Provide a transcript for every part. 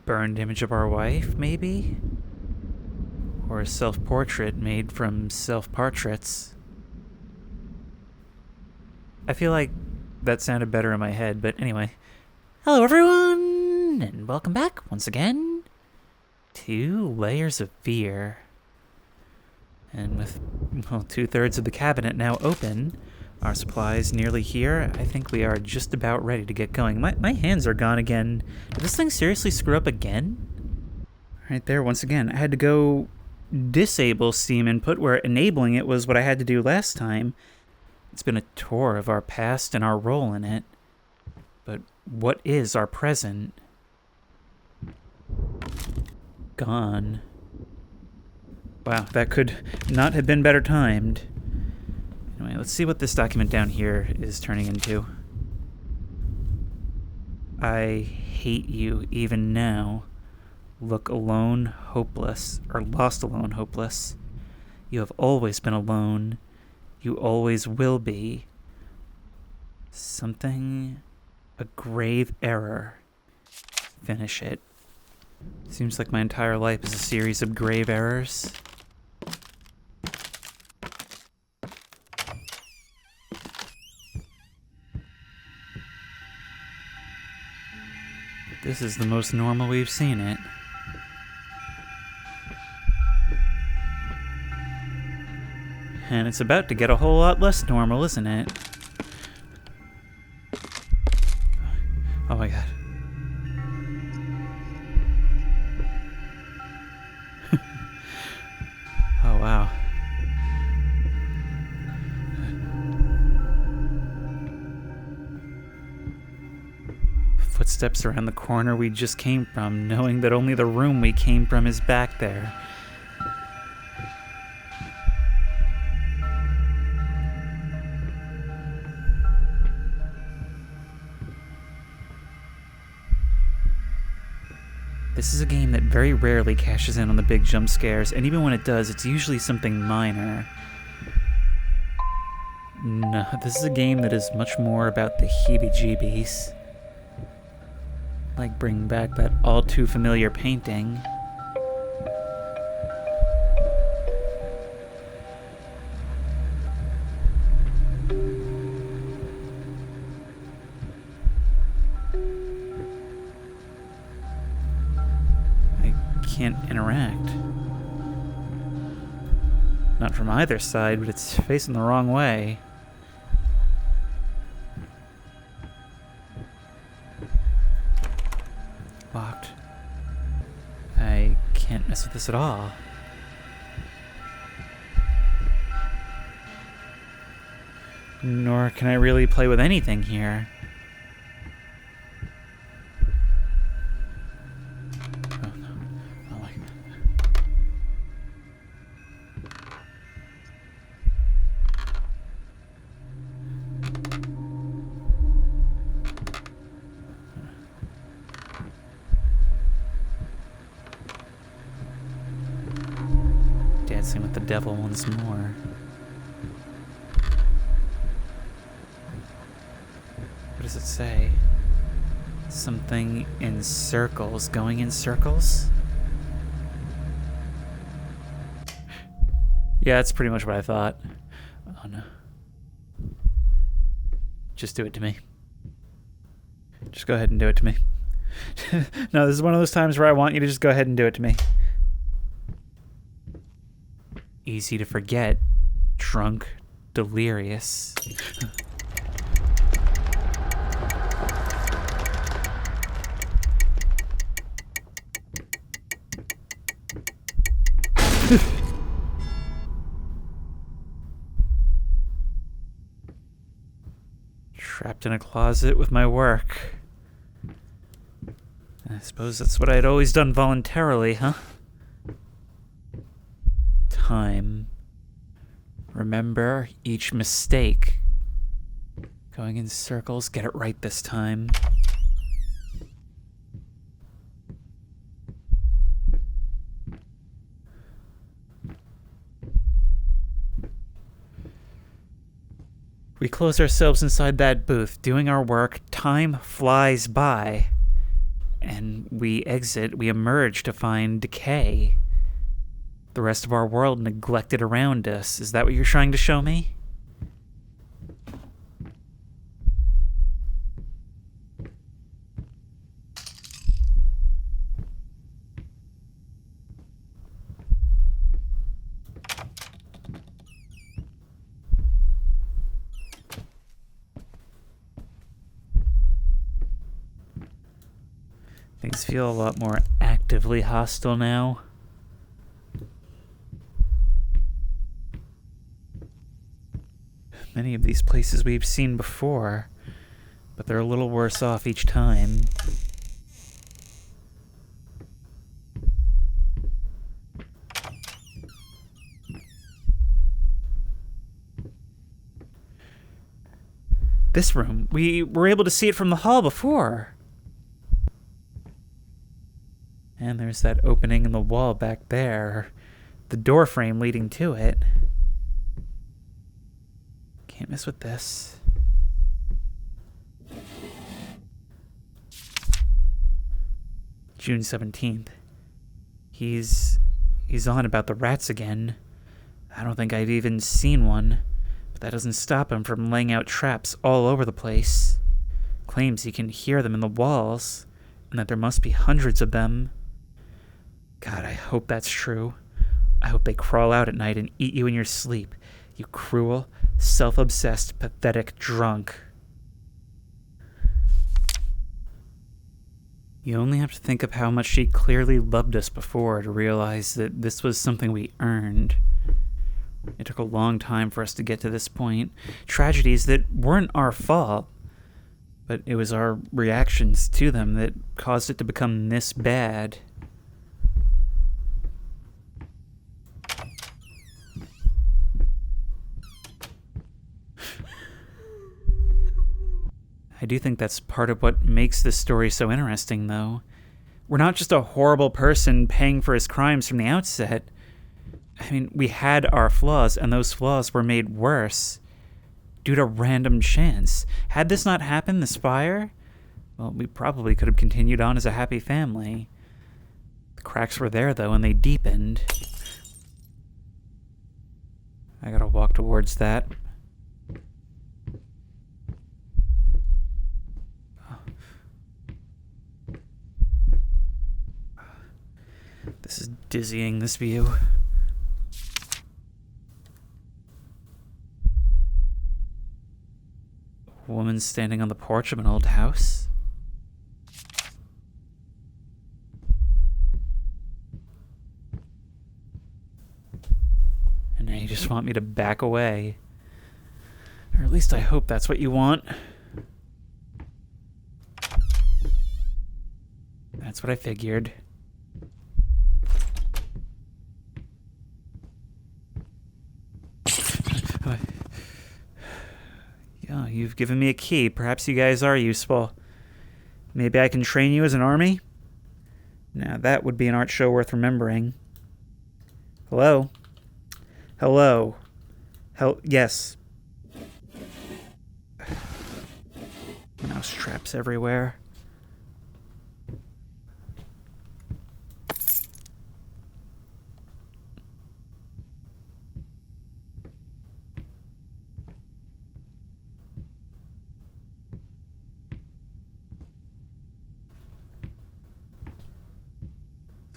burned image of our wife, maybe? Or a self-portrait made from self-portraits. I feel like that sounded better in my head, but anyway. Hello everyone, and welcome back once again to Layers of Fear. And with, 2/3 of the cabinet now open, our supplies nearly here, I think we are just about ready to get going. My hands are gone again. Did this thing seriously screw up again? Right there, once again, I had to go disable Steam input where enabling it was what I had to do last time. It's been a tour of our past and our role in it. But what is our present? Gone. Wow, that could not have been better timed. Anyway, let's see what this document down here is turning into. I hate you even now. Look alone, hopeless, or lost alone, hopeless. You have always been alone. You always will be. Something, a grave error. Finish it. Seems like my entire life is a series of grave errors. This is the most normal we've seen it. And it's about to get a whole lot less normal, isn't it? Oh my god. Oh wow. Footsteps around the corner we just came from, knowing that only the room we came from is back there. This is a game that very rarely cashes in on the big jump scares, and even when it does, it's usually something minor. No, this is a game that is much more about the heebie-jeebies. Like bringing back that all-too-familiar painting. Can't interact. Not from either side, but it's facing the wrong way. Locked. I can't mess with this at all. Nor can I really play with anything here. Dancing with the devil once more. What does it say? Something in circles. Going in circles? Yeah, that's pretty much what I thought. Oh no. Just do it to me. Just go ahead and do it to me. No, this is one of those times where I want you to just go ahead and do it to me. Easy to forget. Drunk, delirious. Trapped in a closet with my work. I suppose that's what I'd always done voluntarily, huh? Time. Remember each mistake. Going in circles, get it right this time. We close ourselves inside that booth, doing our work. Time flies by. And we exit, we emerge to find decay. The rest of our world neglected around us. Is that what you're trying to show me? Things feel a lot more actively hostile now. Many of these places we've seen before, but they're a little worse off each time. This room, we were able to see it from the hall before. And there's that opening in the wall back there. The door frame leading to it. Can't mess with this. June 17th. He's on about the rats again. I don't think I've even seen one, but that doesn't stop him from laying out traps all over the place. Claims he can hear them in the walls, and that there must be hundreds of them. God, I hope that's true. I hope they crawl out at night and eat you in your sleep, you cruel, self-obsessed, pathetic drunk. You only have to think of how much she clearly loved us before to realize that this was something we earned. It took a long time for us to get to this point. Tragedies that weren't our fault, but it was our reactions to them that caused it to become this bad. I do think that's part of what makes this story so interesting, though. We're not just a horrible person paying for his crimes from the outset. I mean, we had our flaws, and those flaws were made worse due to random chance. Had this not happened, this fire, well, we probably could have continued on as a happy family. The cracks were there, though, and they deepened. I gotta walk towards that. This is dizzying, this view. A woman standing on the porch of an old house. And now you just want me to back away. Or at least I hope that's what you want. That's what I figured. Yeah, you've given me a key. Perhaps you guys are useful. Maybe I can train you as an army? Now, that would be an art show worth remembering. Hello? Hello? Yes. Mouse traps everywhere.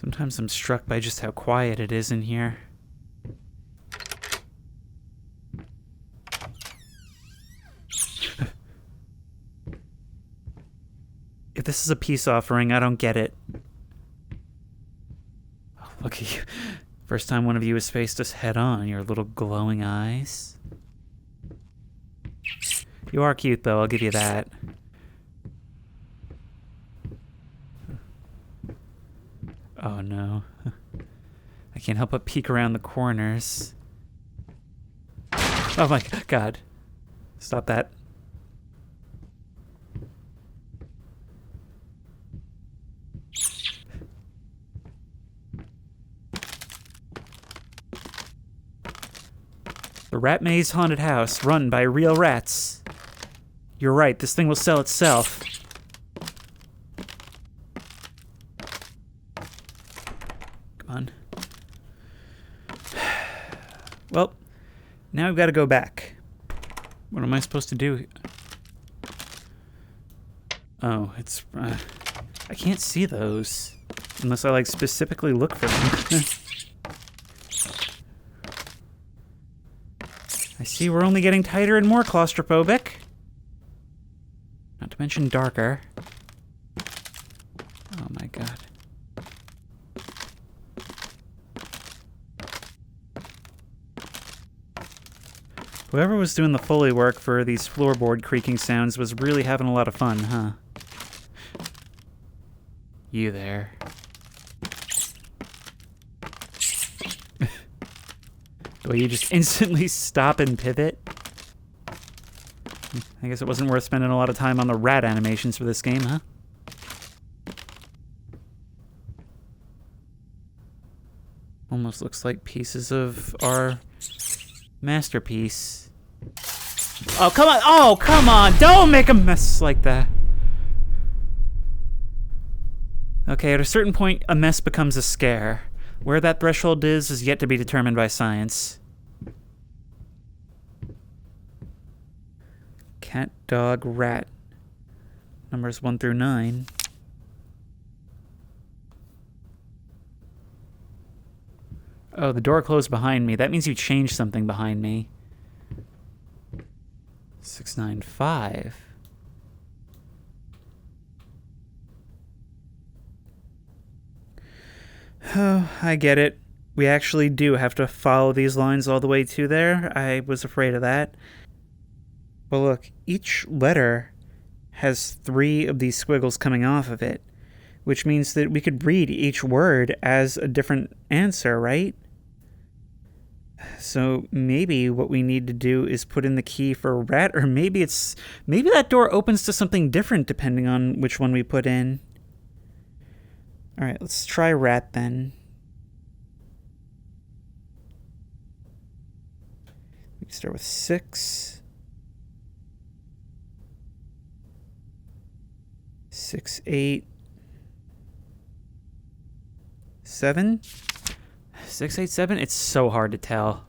Sometimes I'm struck by just how quiet it is in here. If this is a peace offering, I don't get it. Oh, look at you. First time one of you has faced us head on, your little glowing eyes. You are cute, though, I'll give you that. Oh no. I can't help but peek around the corners. Oh my god. Stop that. The Rat Maze Haunted House, run by real rats. You're right, this thing will sell itself. on. Well, now I've got to go back. What am I supposed to do? Oh, it's... I can't see those. Unless I, like, specifically look for them. I see we're only getting tighter and more claustrophobic. Not to mention darker. Oh my god. Whoever was doing the Foley work for these floorboard creaking sounds was really having a lot of fun, huh? You there. The way you just instantly stop and pivot. I guess it wasn't worth spending a lot of time on the rat animations for this game, huh? Almost looks like pieces of our masterpiece. Oh, come on! Oh, come on! Don't make a mess like that! Okay, at a certain point, a mess becomes a scare. Where that threshold is yet to be determined by science. Cat, dog, rat. Numbers 1 through 9. Oh, the door closed behind me. That means you changed something behind me. 695. Oh, I get it. We actually do have to follow these lines all the way to there. I was afraid of that. Well, look, each letter has 3 of these squiggles coming off of it, which means that we could read each word as a different answer, right? So maybe what we need to do is put in the key for rat, or maybe that door opens to something different depending on which one we put in. All right, let's try rat then. We can start with 6. 6, 8, 7. 6, 8, 7? It's so hard to tell.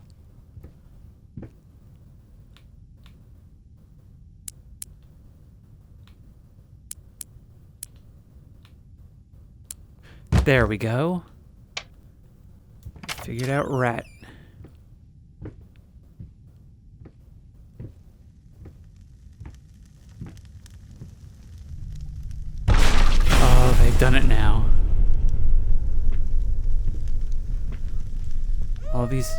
There we go. Figured out rat. Oh, they've done it now. All these...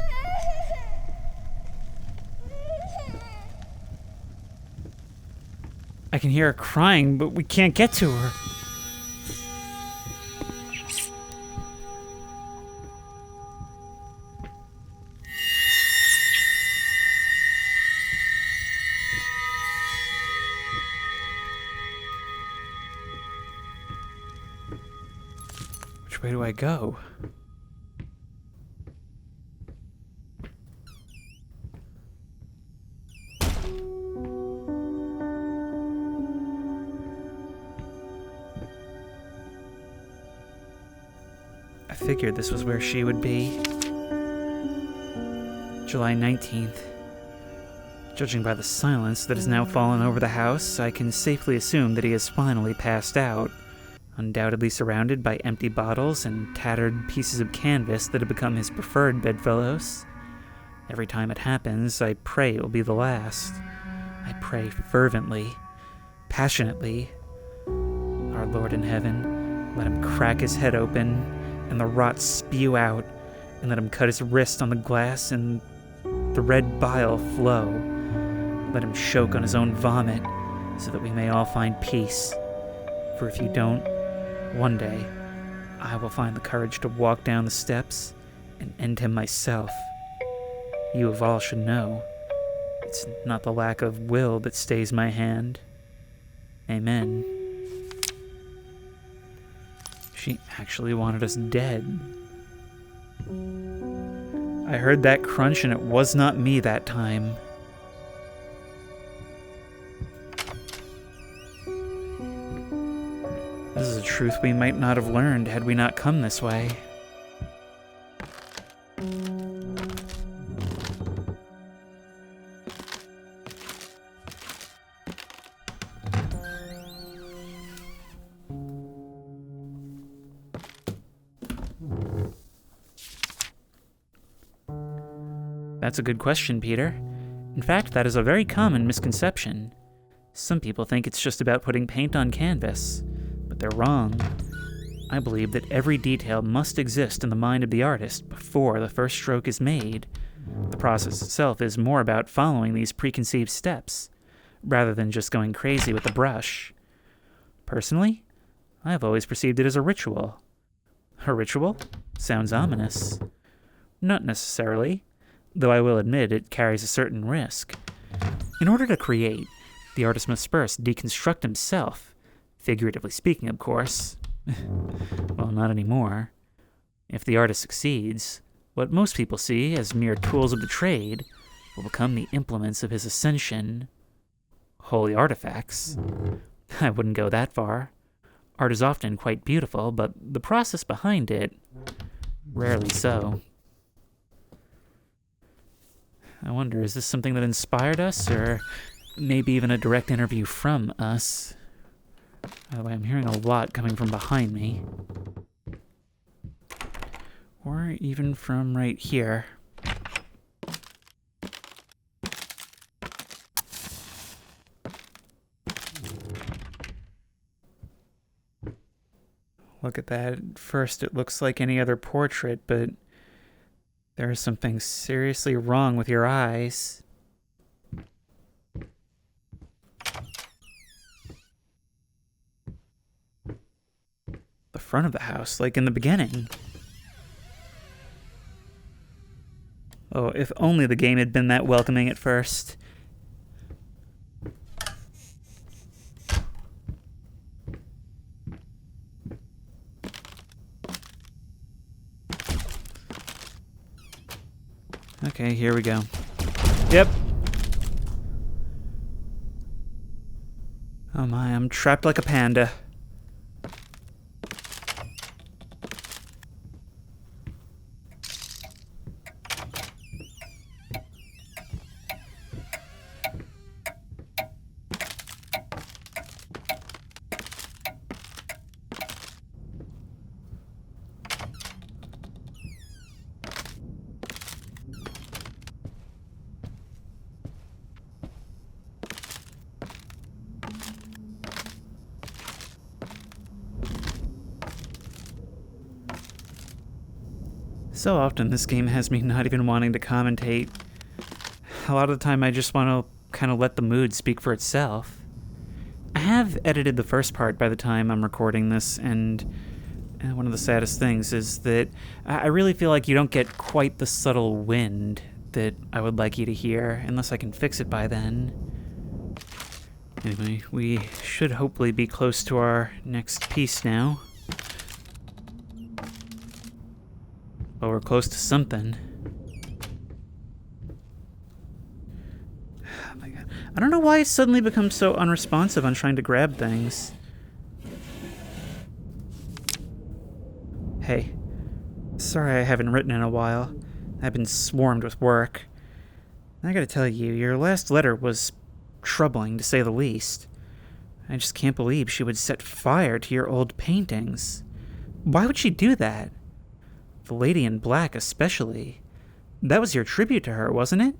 I can hear her crying, but we can't get to her. Which way do I go? I figured this was where she would be. July 19th. Judging by the silence that has now fallen over the house, I can safely assume that he has finally passed out, undoubtedly surrounded by empty bottles and tattered pieces of canvas that have become his preferred bedfellows. Every time it happens, I pray it will be the last. I pray fervently, passionately. Our Lord in heaven, let him crack his head open and the rot spew out, and let him cut his wrist on the glass and the red bile flow. Let him choke on his own vomit, so that we may all find peace. For if you don't, one day, I will find the courage to walk down the steps and end him myself. You of all should know, it's not the lack of will that stays my hand. Amen. She actually wanted us dead. I heard that crunch and it was not me that time. This is a truth we might not have learned had we not come this way. That's a good question, Peter. In fact, that is a very common misconception. Some people think it's just about putting paint on canvas, but they're wrong. I believe that every detail must exist in the mind of the artist before the first stroke is made. The process itself is more about following these preconceived steps, rather than just going crazy with the brush. Personally, I've always perceived it as a ritual. A ritual? Sounds ominous. Not necessarily, though I will admit it carries a certain risk. In order to create, the artist must first deconstruct himself, figuratively speaking, of course. Well, not anymore. If the artist succeeds, what most people see as mere tools of the trade will become the implements of his ascension. Holy artifacts. I wouldn't go that far. Art is often quite beautiful, but the process behind it, rarely so. I wonder, is this something that inspired us, or maybe even a direct interview from us? By the way, I'm hearing a lot coming from behind me. Or even from right here. Look at that. At first it looks like any other portrait, but there is something seriously wrong with your eyes. The front of the house, like in the beginning. Oh, if only the game had been that welcoming at first. Okay, here we go. Yep. Oh my, I'm trapped like a panda. So often this game has me not even wanting to commentate. A lot of the time I just want to kind of let the mood speak for itself. I have edited the first part by the time I'm recording this, and one of the saddest things is that I really feel like you don't get quite the subtle wind that I would like you to hear, unless I can fix it by then. Anyway, we should hopefully be close to our next piece now. Well, we're close to something. Oh my god. I don't know why I suddenly become so unresponsive on trying to grab things. Hey. Sorry I haven't written in a while. I've been swarmed with work. I gotta tell you, your last letter was troubling, to say the least. I just can't believe she would set fire to your old paintings. Why would she do that? The Lady in Black especially. That was your tribute to her, wasn't it?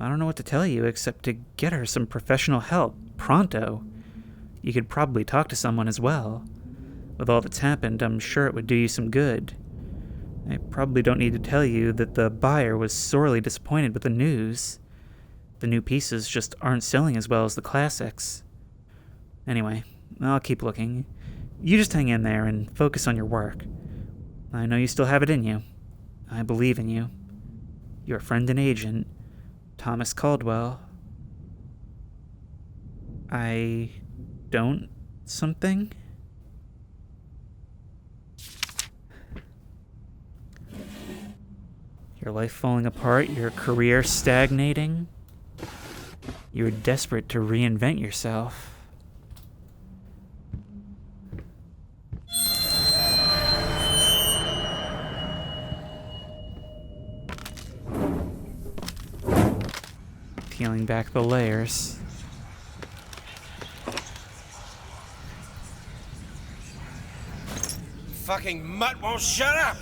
I don't know what to tell you except to get her some professional help, pronto. You could probably talk to someone as well. With all that's happened, I'm sure it would do you some good. I probably don't need to tell you that the buyer was sorely disappointed with the news. The new pieces just aren't selling as well as the classics. Anyway, I'll keep looking. You just hang in there and focus on your work. I know you still have it in you. I believe in you. Your friend and agent, Thomas Caldwell. I don't something? Your life falling apart, your career stagnating. You're desperate to reinvent yourself. peeling back the layers. Fucking mutt won't shut up!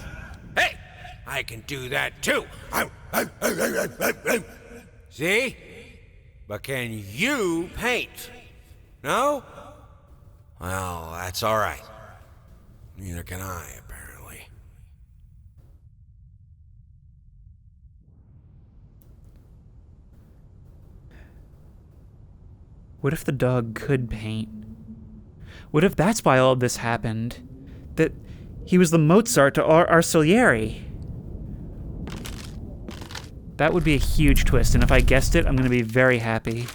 Hey! I can do that too! See? But can you paint? No? Well, that's alright. Neither can I, apparently. What if the dog could paint? What if that's why all of this happened? That he was the Mozart to our Salieri? That would be a huge twist, and if I guessed it, I'm going to be very happy.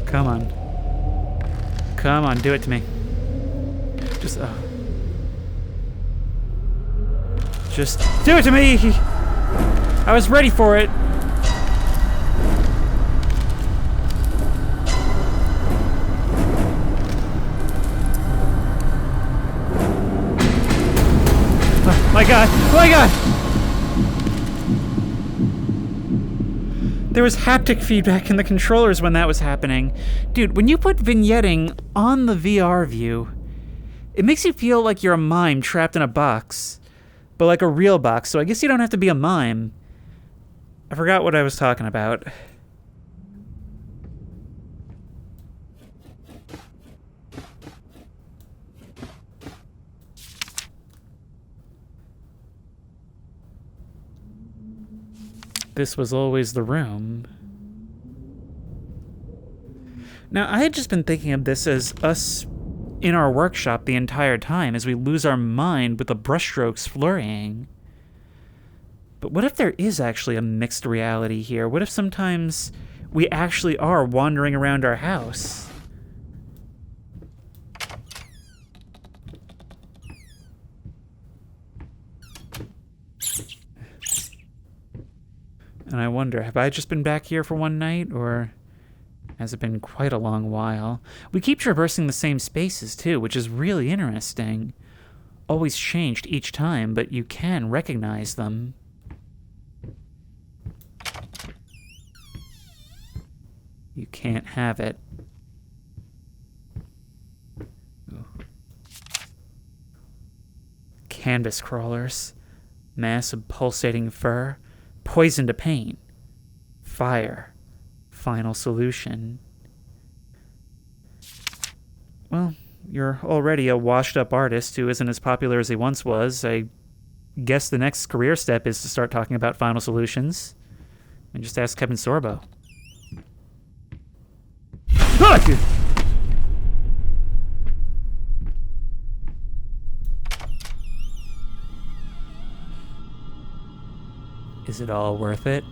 Come on. Come on, do it to me. Just do it to me! I was ready for it! Oh my god! Oh my god! There was haptic feedback in the controllers when that was happening. Dude, when you put vignetting on the VR view, it makes you feel like you're a mime trapped in a box. But like a real box, so I guess you don't have to be a mime. I forgot what I was talking about. This was always the room. Now, I had just been thinking of this as us in our workshop the entire time as we lose our mind with the brushstrokes flurrying. But what if there is actually a mixed reality here? What if sometimes we actually are wandering around our house? And I wonder, have I just been back here for one night, or has it been quite a long while? We keep traversing the same spaces, too, which is really interesting. Always changed each time, but you can recognize them. You can't have it. Ooh. Canvas crawlers. Mass of pulsating fur. Poison to paint. Fire. Final solution. Well, you're already a washed-up artist who isn't as popular as he once was. I guess the next career step is to start talking about final solutions. And just ask Kevin Sorbo. Is it all worth it?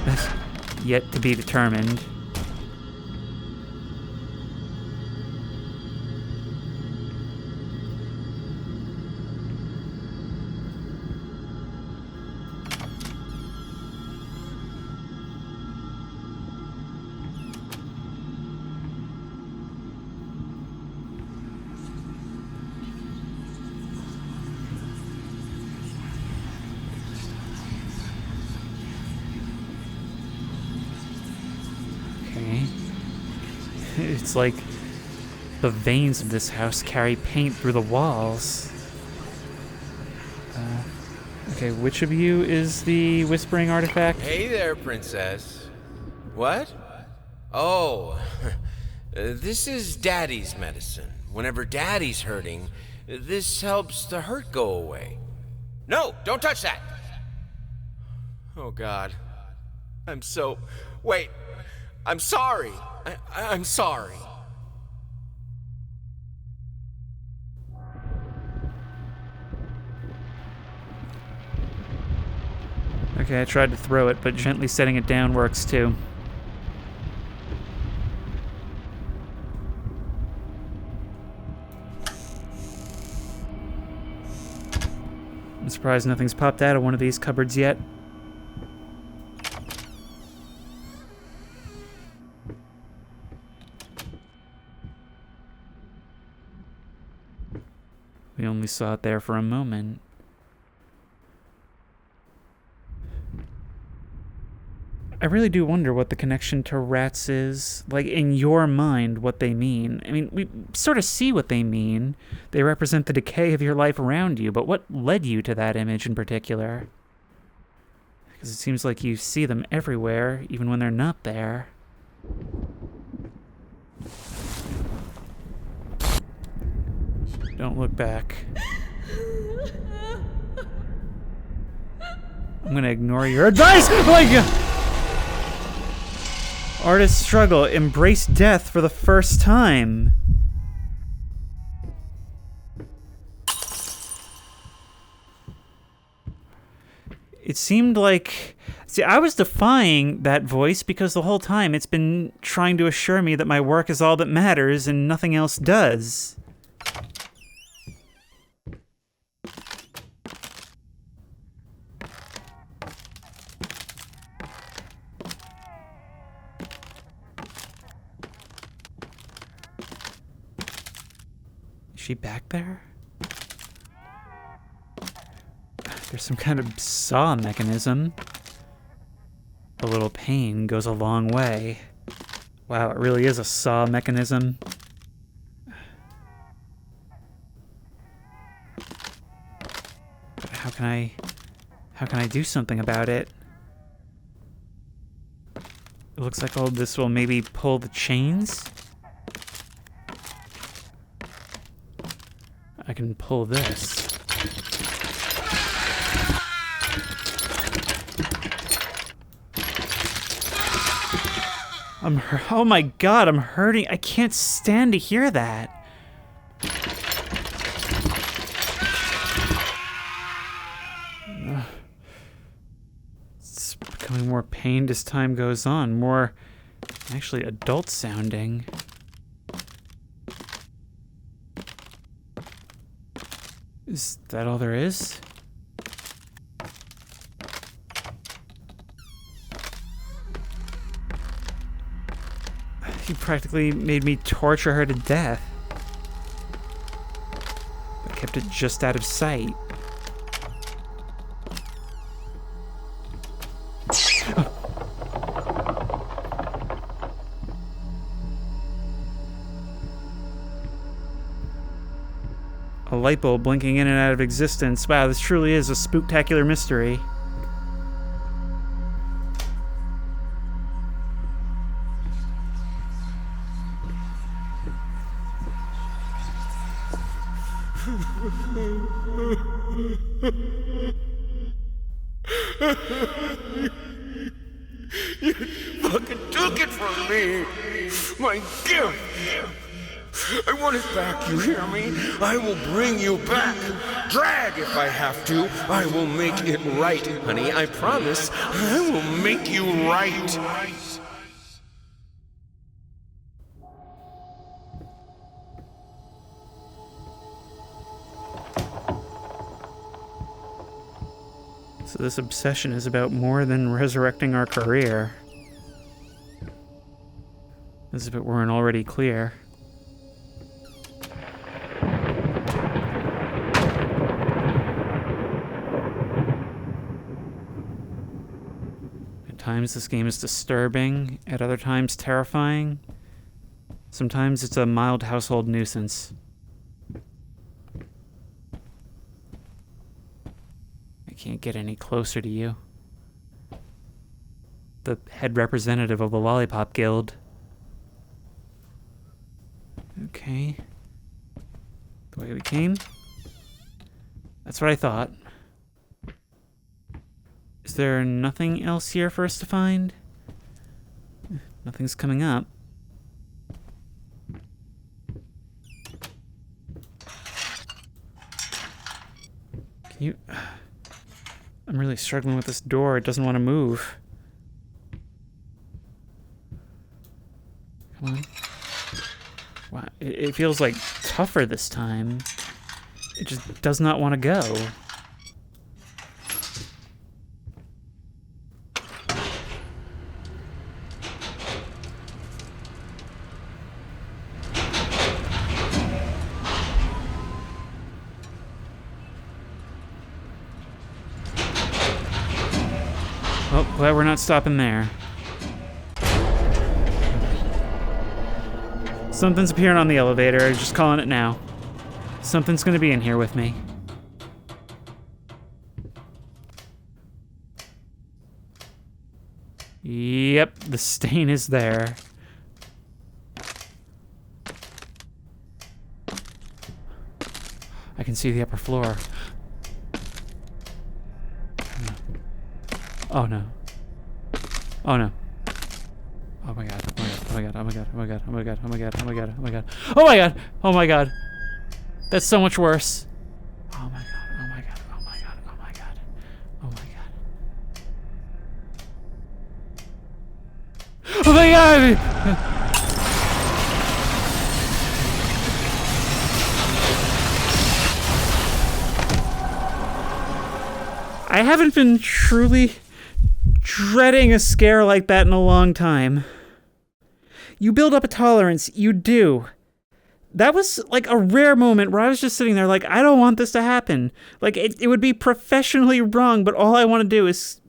That's yet to be determined. It's like the veins of this house carry paint through the walls. Okay, which of you is the whispering artifact? Hey there, princess. What? Oh, this is Daddy's medicine. Whenever Daddy's hurting, this helps the hurt go away. No, don't touch that! Oh, God. Wait. I'm sorry. I'm sorry. Okay, I tried to throw it, but gently setting it down works too. Surprised nothing's popped out of one of these cupboards yet. We only saw it there for a moment. I really do wonder what the connection to rats is. Like, in your mind, what they mean. I mean, we sort of see what they mean. They represent the decay of your life around you, but what led you to that image in particular? Because it seems like you see them everywhere, even when they're not there. Don't look back. I'm gonna ignore your advice! Like, artists struggle. Embrace death for the first time. It seemed like... See, I was defying that voice because the whole time it's been trying to assure me that my work is all that matters and nothing else does. Is she back there? There's some kind of saw mechanism. A little pain goes a long way. Wow, it really is a saw mechanism. But how can I do something about it? It looks like all this will maybe pull the chains. I can pull this. Oh my god, I'm hurting. I can't stand to hear that. It's becoming more pained as time goes on. More, actually, adult sounding. Is that all there is? You practically made me torture her to death. I kept it just out of sight. A light bulb blinking in and out of existence. Wow, this truly is a spooktacular mystery. You fucking took it from me! My gift! I want it back, you hear me? I will bring you back! Drag if I have to! I will make it right, honey, I promise! I will make you right! So this obsession is about more than resurrecting our career. As if it weren't already clear. At times this game is disturbing, at other times terrifying. Sometimes it's a mild household nuisance. I can't get any closer to you. The head representative of the Lollipop Guild. Okay. The way we came? That's what I thought. Is there nothing else here for us to find? Nothing's coming up. Can you... I'm really struggling with this door. It doesn't want to move. Come on. Wow, it feels like tougher this time. It just does not want to go. Glad we're not stopping there. Something's appearing on the elevator. I'm just calling it now. Something's gonna be in here with me. Yep, the stain is there. I can see the upper floor. Oh no. Oh no. Oh my god. Oh my god. Oh my god. Oh my god. Oh my god. Oh my god. Oh my god. Oh my god. Oh my god. Oh my god. That's so much worse. Oh my god. Oh my god. Oh my god. Oh my god. Oh my god. Oh my god! I haven't been truly dreading a scare like that in a long time. You build up a tolerance, you do. That was like a rare moment where I was just sitting there like, I don't want this to happen. Like, it would be professionally wrong, but all I want to do is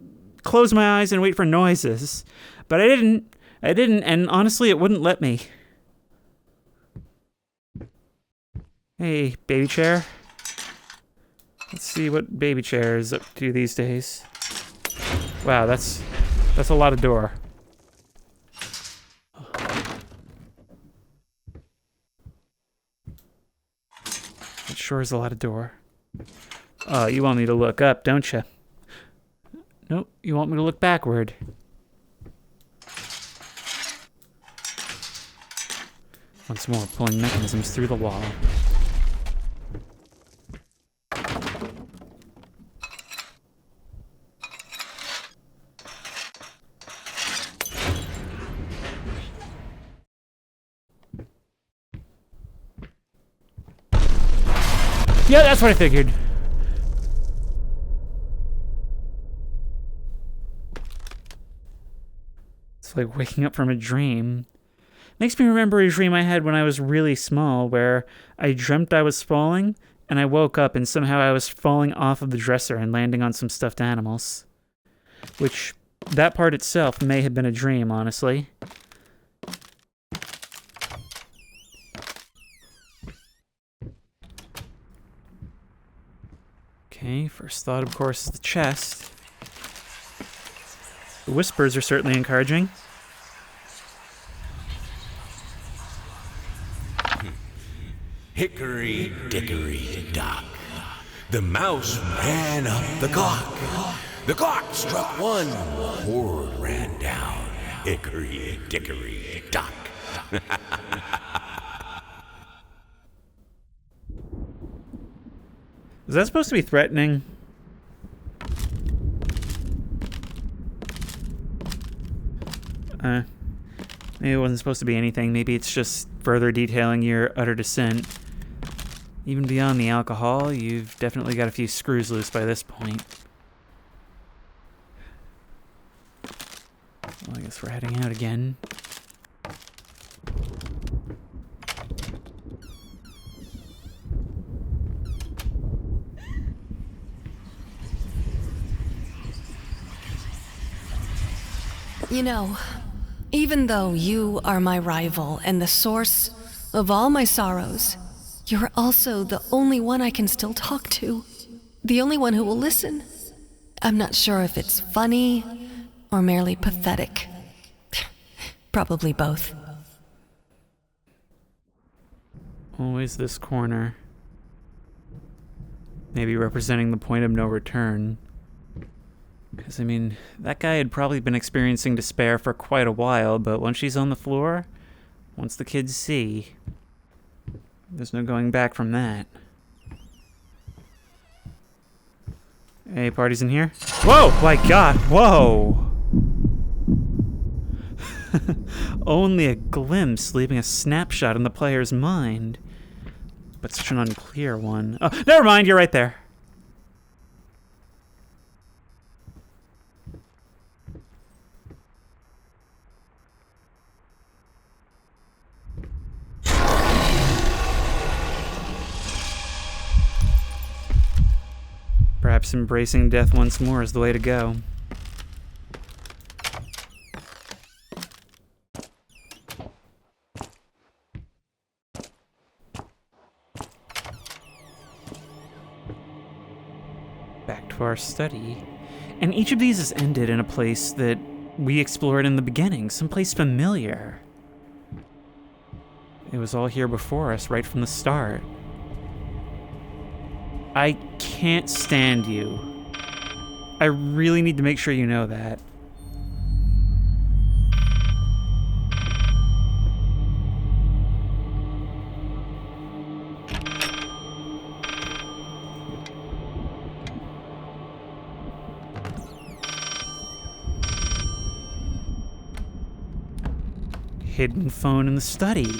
close my eyes and wait for noises. But I didn't, and honestly, it wouldn't let me. Hey, baby chair. Let's see what baby chair is up to these days. Wow, that's a lot of door. It sure is a lot of door. Oh, you want me to look up, don't you? Nope, you want me to look backward. Once more, pulling mechanisms through the wall. Yeah, that's what I figured. It's like waking up from a dream. Makes me remember a dream I had when I was really small, where I dreamt I was falling, and I woke up and somehow I was falling off of the dresser and landing on some stuffed animals. Which, that part itself may have been a dream, honestly. Okay, first thought, of course, is the chest. The whispers are certainly encouraging. Hickory dickory dock. The mouse ran up the clock. The clock struck one. Horde ran down. Hickory dickory dock. Is that supposed to be threatening? Maybe it wasn't supposed to be anything. Maybe it's just further detailing your utter descent. Even beyond the alcohol, you've definitely got a few screws loose by this point. Well, I guess we're heading out again. You know, even though you are my rival and the source of all my sorrows, you're also the only one I can still talk to. The only one who will listen. I'm not sure if it's funny or merely pathetic. Probably both. Always this corner. Maybe representing the point of no return. Because, I mean, that guy had probably been experiencing despair for quite a while, but once she's on the floor, once the kids see, there's no going back from that. Hey, party's in here? Whoa! My God! Whoa! Only a glimpse, leaving a snapshot in the player's mind. But such an unclear one. Oh, never mind, you're right there. Perhaps embracing death once more is the way to go. to our study. And each of these has ended in a place that we explored in the beginning, someplace familiar. It was all here before us, right from the start. I can't stand you. I really need to make sure you know that. Hidden phone in the study.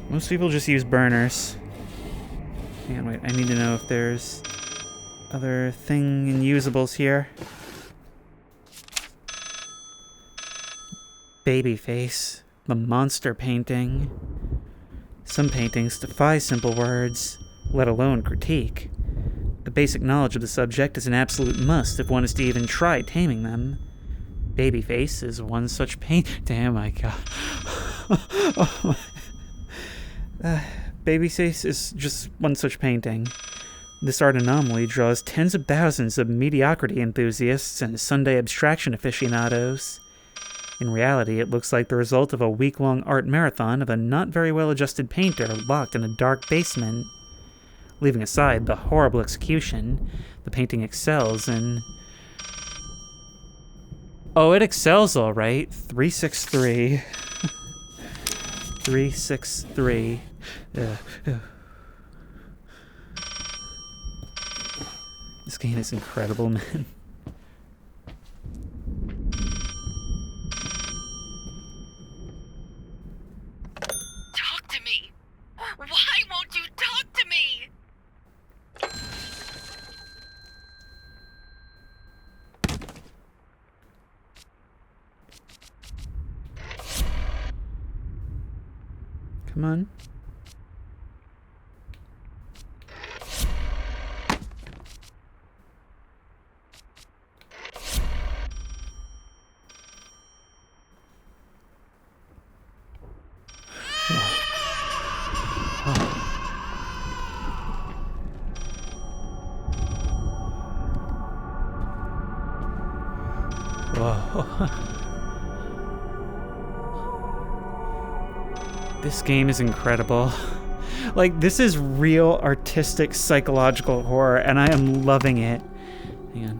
Most people just use burners. Hang on, wait, I need to know if there's other thing and usables here. Babyface, the monster painting. Some paintings defy simple words, let alone critique. A basic knowledge of the subject is an absolute must if one is to even try taming them. Babyface is one such Damn my god. Oh my. Babyface is just one such painting. This art anomaly draws tens of thousands of mediocrity enthusiasts and Sunday abstraction aficionados. In reality, it looks like the result of a week-long art marathon of a not very well-adjusted painter locked in a dark basement. Leaving aside the horrible execution, the painting excels in... Oh, it excels all right. 363. 363. This game is incredible, man. Talk to me! Why won't you talk to me? Come on. Whoa. This game is incredible. Like, this is real artistic psychological horror, and I am loving it. Hang on.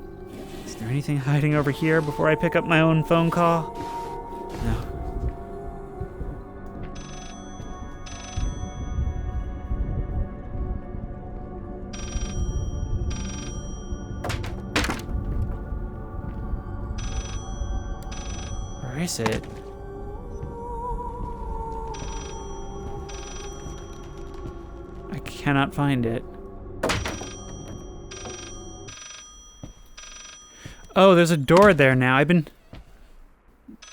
Is there anything hiding over here before I pick up my own phone call? No. Where is it? I cannot find it. Oh, there's a door there now. I've been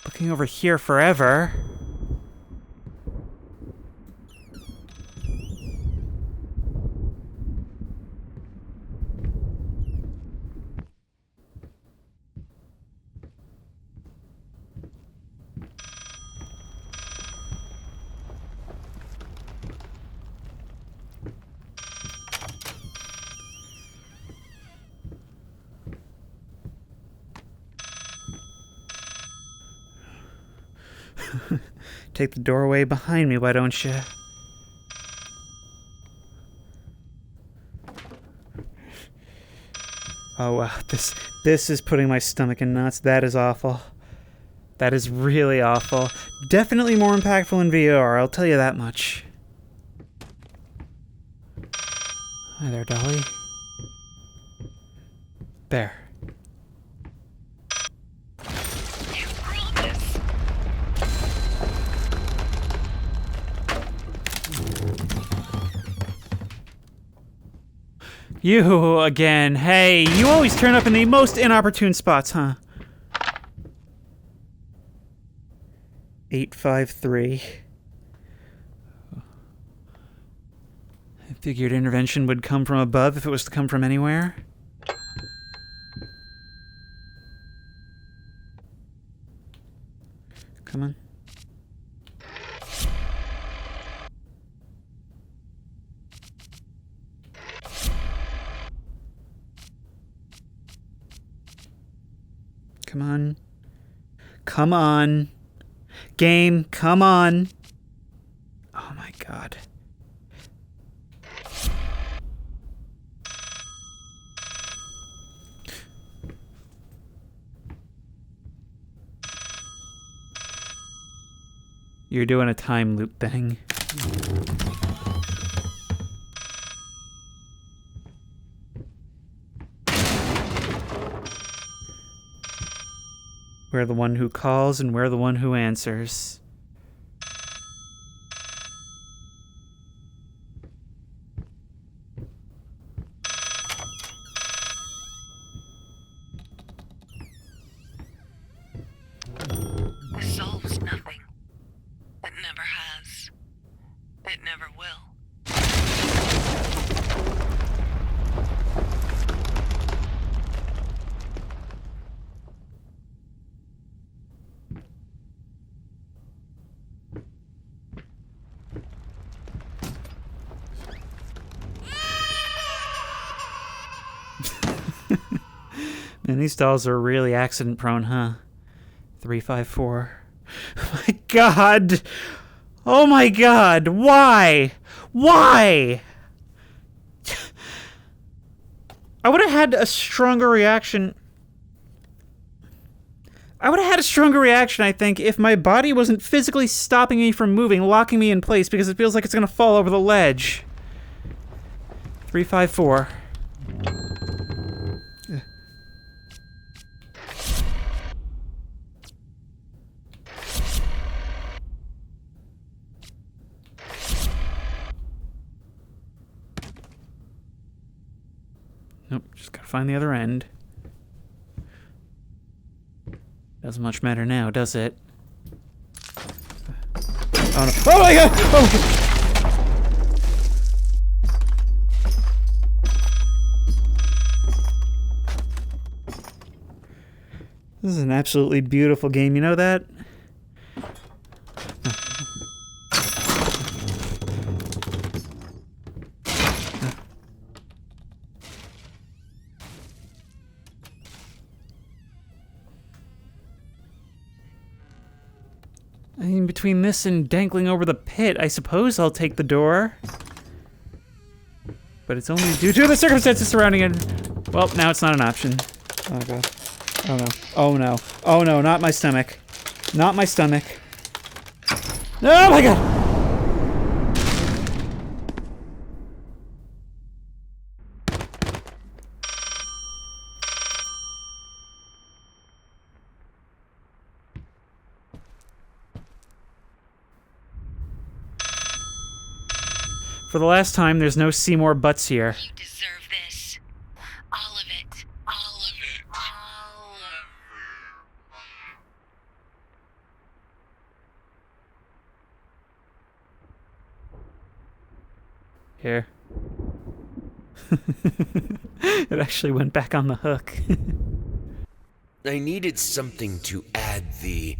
looking over here forever. Take the doorway behind me, why don't you? Oh wow, this is putting my stomach in knots. That is awful. That is really awful. Definitely more impactful in VR, I'll tell you that much. Hi there, Dolly. There. You again. Hey, you always turn up in the most inopportune spots, huh? 853. I figured intervention would come from above if it was to come from anywhere. Come on. Come on. Come on. Game, come on. Oh my god. You're doing a time loop thing. We're the one who calls and we're the one who answers. This solves nothing. It never has. It never will. Man, these dolls are really accident prone, huh? 354. Oh my god! Oh my god! Why? Why? I would have had a stronger reaction. I think, if my body wasn't physically stopping me from moving, locking me in place because it feels like it's gonna fall over the ledge. 354. Nope, just gotta find the other end. Doesn't much matter now, does it? Oh no. Oh my god! Oh! This is an absolutely beautiful game, you know that? I mean, between this and dangling over the pit, I suppose I'll take the door. But it's only due to the circumstances surrounding it. Well, now it's not an option. Oh god. Oh no. Oh no. Oh no, not my stomach. Not my stomach. Oh my god! For the last time, there's no Seymour Butts here. You deserve this. All of it. All of it. All of it. Here. It actually went back on the hook. I needed something to add the,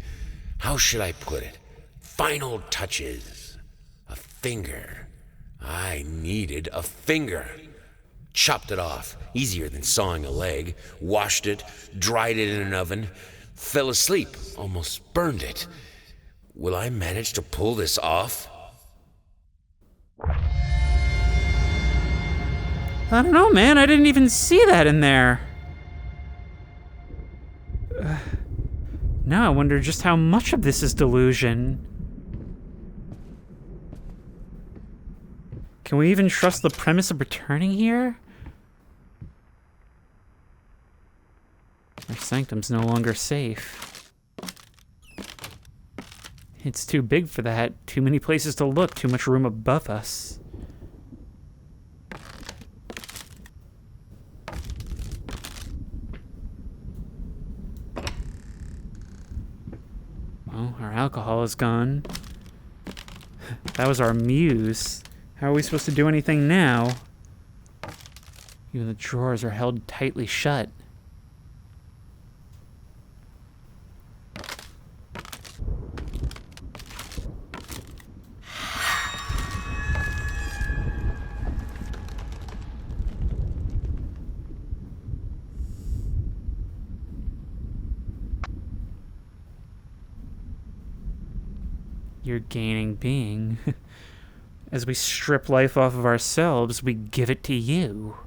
how should I put it, final touches. A finger. I needed a finger. Chopped it off, easier than sawing a leg. Washed it, dried it in an oven. Fell asleep, almost burned it. Will I manage to pull this off? I don't know, man. I didn't even see that in there. Now I wonder just how much of this is delusion. Can we even trust the premise of returning here? Our sanctum's no longer safe. It's too big for that. Too many places to look. Too much room above us. Well, our alcohol is gone. That was our muse. How are we supposed to do anything now? Even the drawers are held tightly shut. You're gaining being. As we strip life off of ourselves, we give it to you.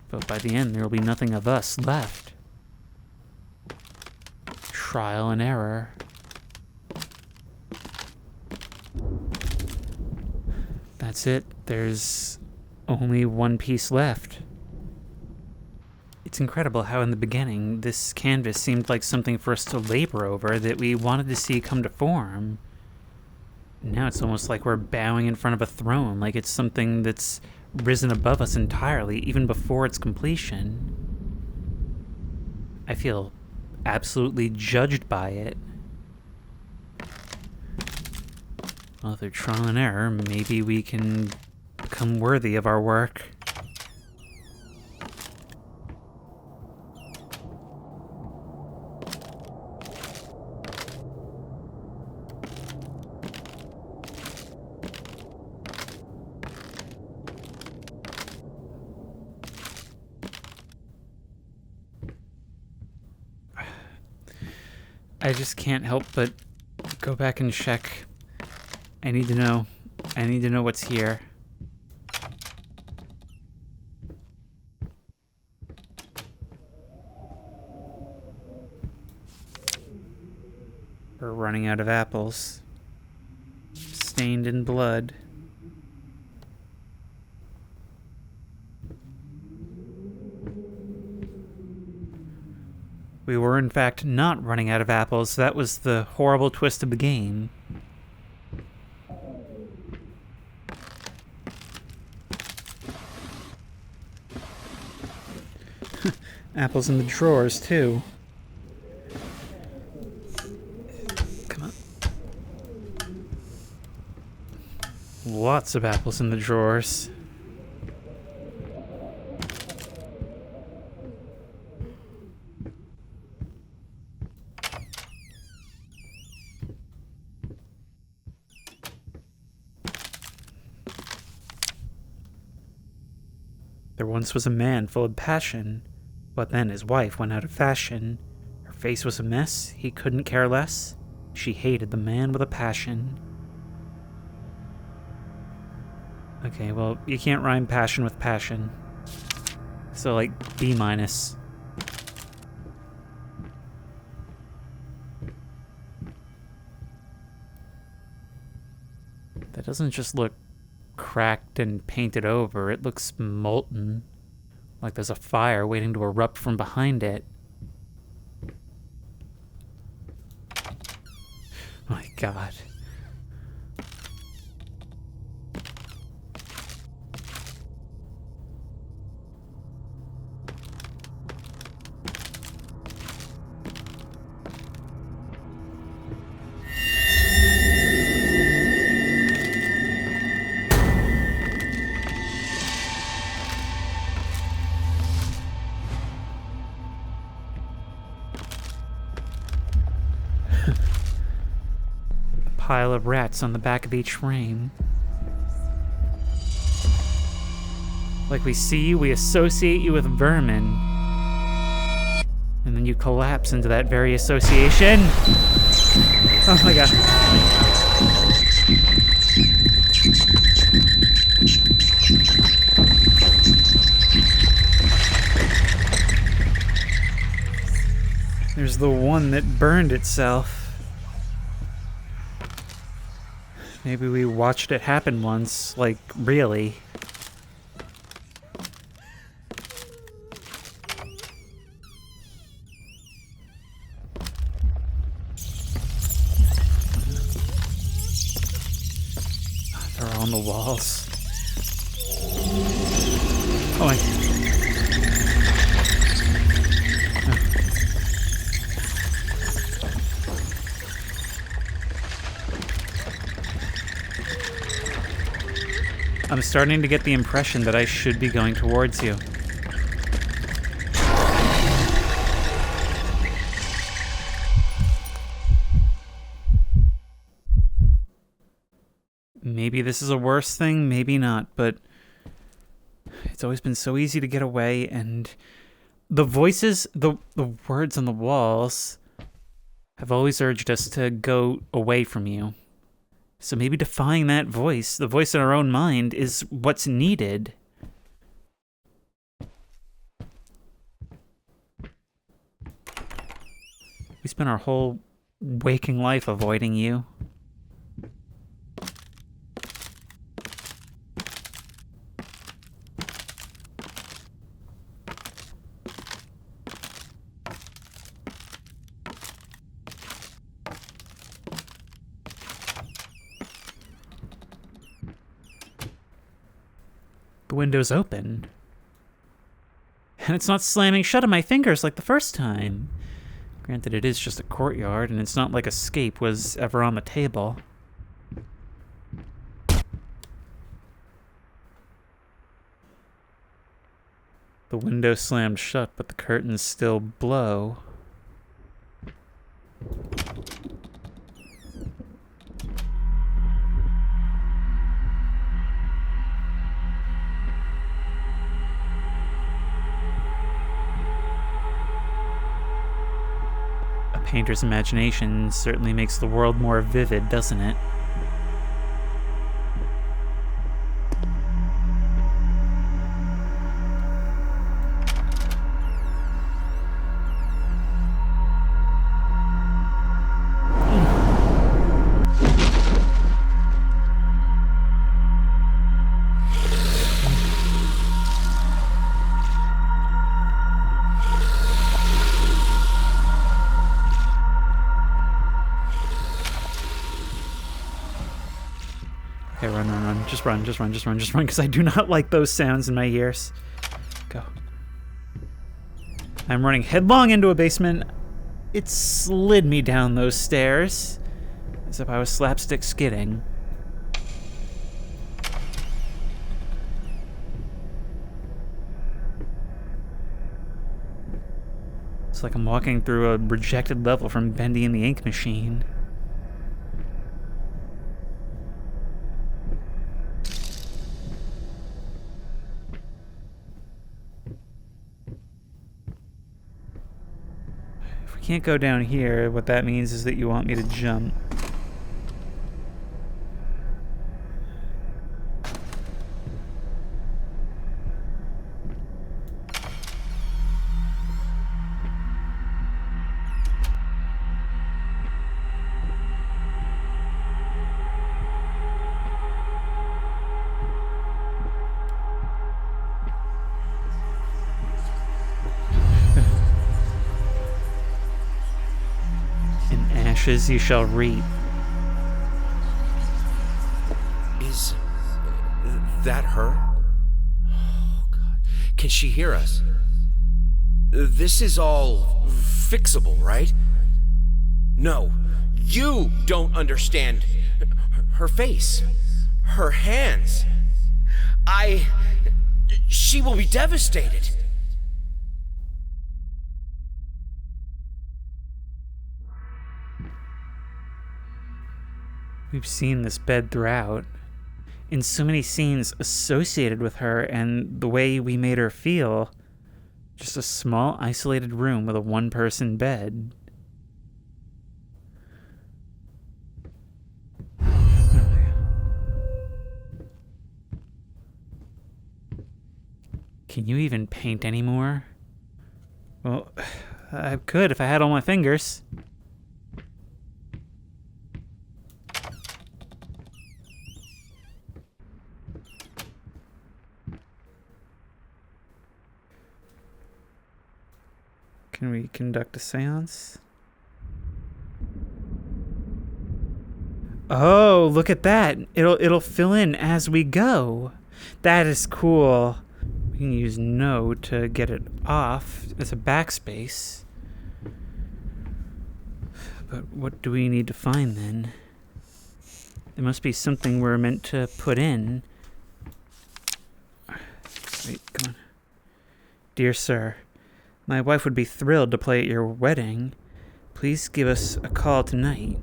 But by the end, there will be nothing of us left. Trial and error. That's it. There's only one piece left. It's incredible how in the beginning, this canvas seemed like something for us to labor over that we wanted to see come to form. Now it's almost like we're bowing in front of a throne, like it's something that's risen above us entirely, even before its completion. I feel absolutely judged by it. Well, through trial and error, maybe we can become worthy of our work. I just can't help but go back and check. I need to know. I need to know what's here. We're running out of apples. Stained in blood. We were, in fact, not running out of apples. That was the horrible twist of the game. Apples in the drawers, too. Come on. Lots of apples in the drawers. There once was a man full of passion, but then his wife went out of fashion. Her face was a mess, he couldn't care less. She hated the man with a passion. Okay, well, you can't rhyme passion with passion. So, like, B-. That doesn't just look cracked and painted over, it looks molten, like there's a fire waiting to erupt from behind it. My God. Pile of rats on the back of each frame. Like we see you, we associate you with vermin. And then you collapse into that very association. Oh my God. There's the one that burned itself. Maybe we watched it happen once, like, really. They're on the walls. Oh, I'm starting to get the impression that I should be going towards you. Maybe this is a worse thing, maybe not, but it's always been so easy to get away, and the voices, the words on the walls have always urged us to go away from you. So maybe defying that voice, the voice in our own mind, is what's needed. We spent our whole waking life avoiding you. The window's open. And it's not slamming shut on my fingers like the first time. Granted, it is just a courtyard, and it's not like escape was ever on the table. The window slammed shut, but the curtains still blow. Painter's imagination certainly makes the world more vivid, doesn't it? Okay, run. Just run, because I do not like those sounds in my ears. Go. I'm running headlong into a basement. It slid me down those stairs, as if I was slapstick skidding. It's like I'm walking through a rejected level from Bendy and the Ink Machine. Can't go down here. What that means is that you want me to jump. Ashes you shall reap. Is that her? Oh, God. Can she hear us? This is all fixable, right? No, you don't understand. Her face, her hands. She will be devastated. We've seen this bed throughout, in so many scenes associated with her and the way we made her feel. Just a small, isolated room with a one-person bed. Can you even paint anymore? Well, I could if I had all my fingers. Can we conduct a seance? Oh, look at that. It'll fill in as we go. That is cool. We can use no to get it off as a backspace. But what do we need to find then? There must be something we're meant to put in. Wait, come on. Dear sir, my wife would be thrilled to play at your wedding. Please give us a call tonight,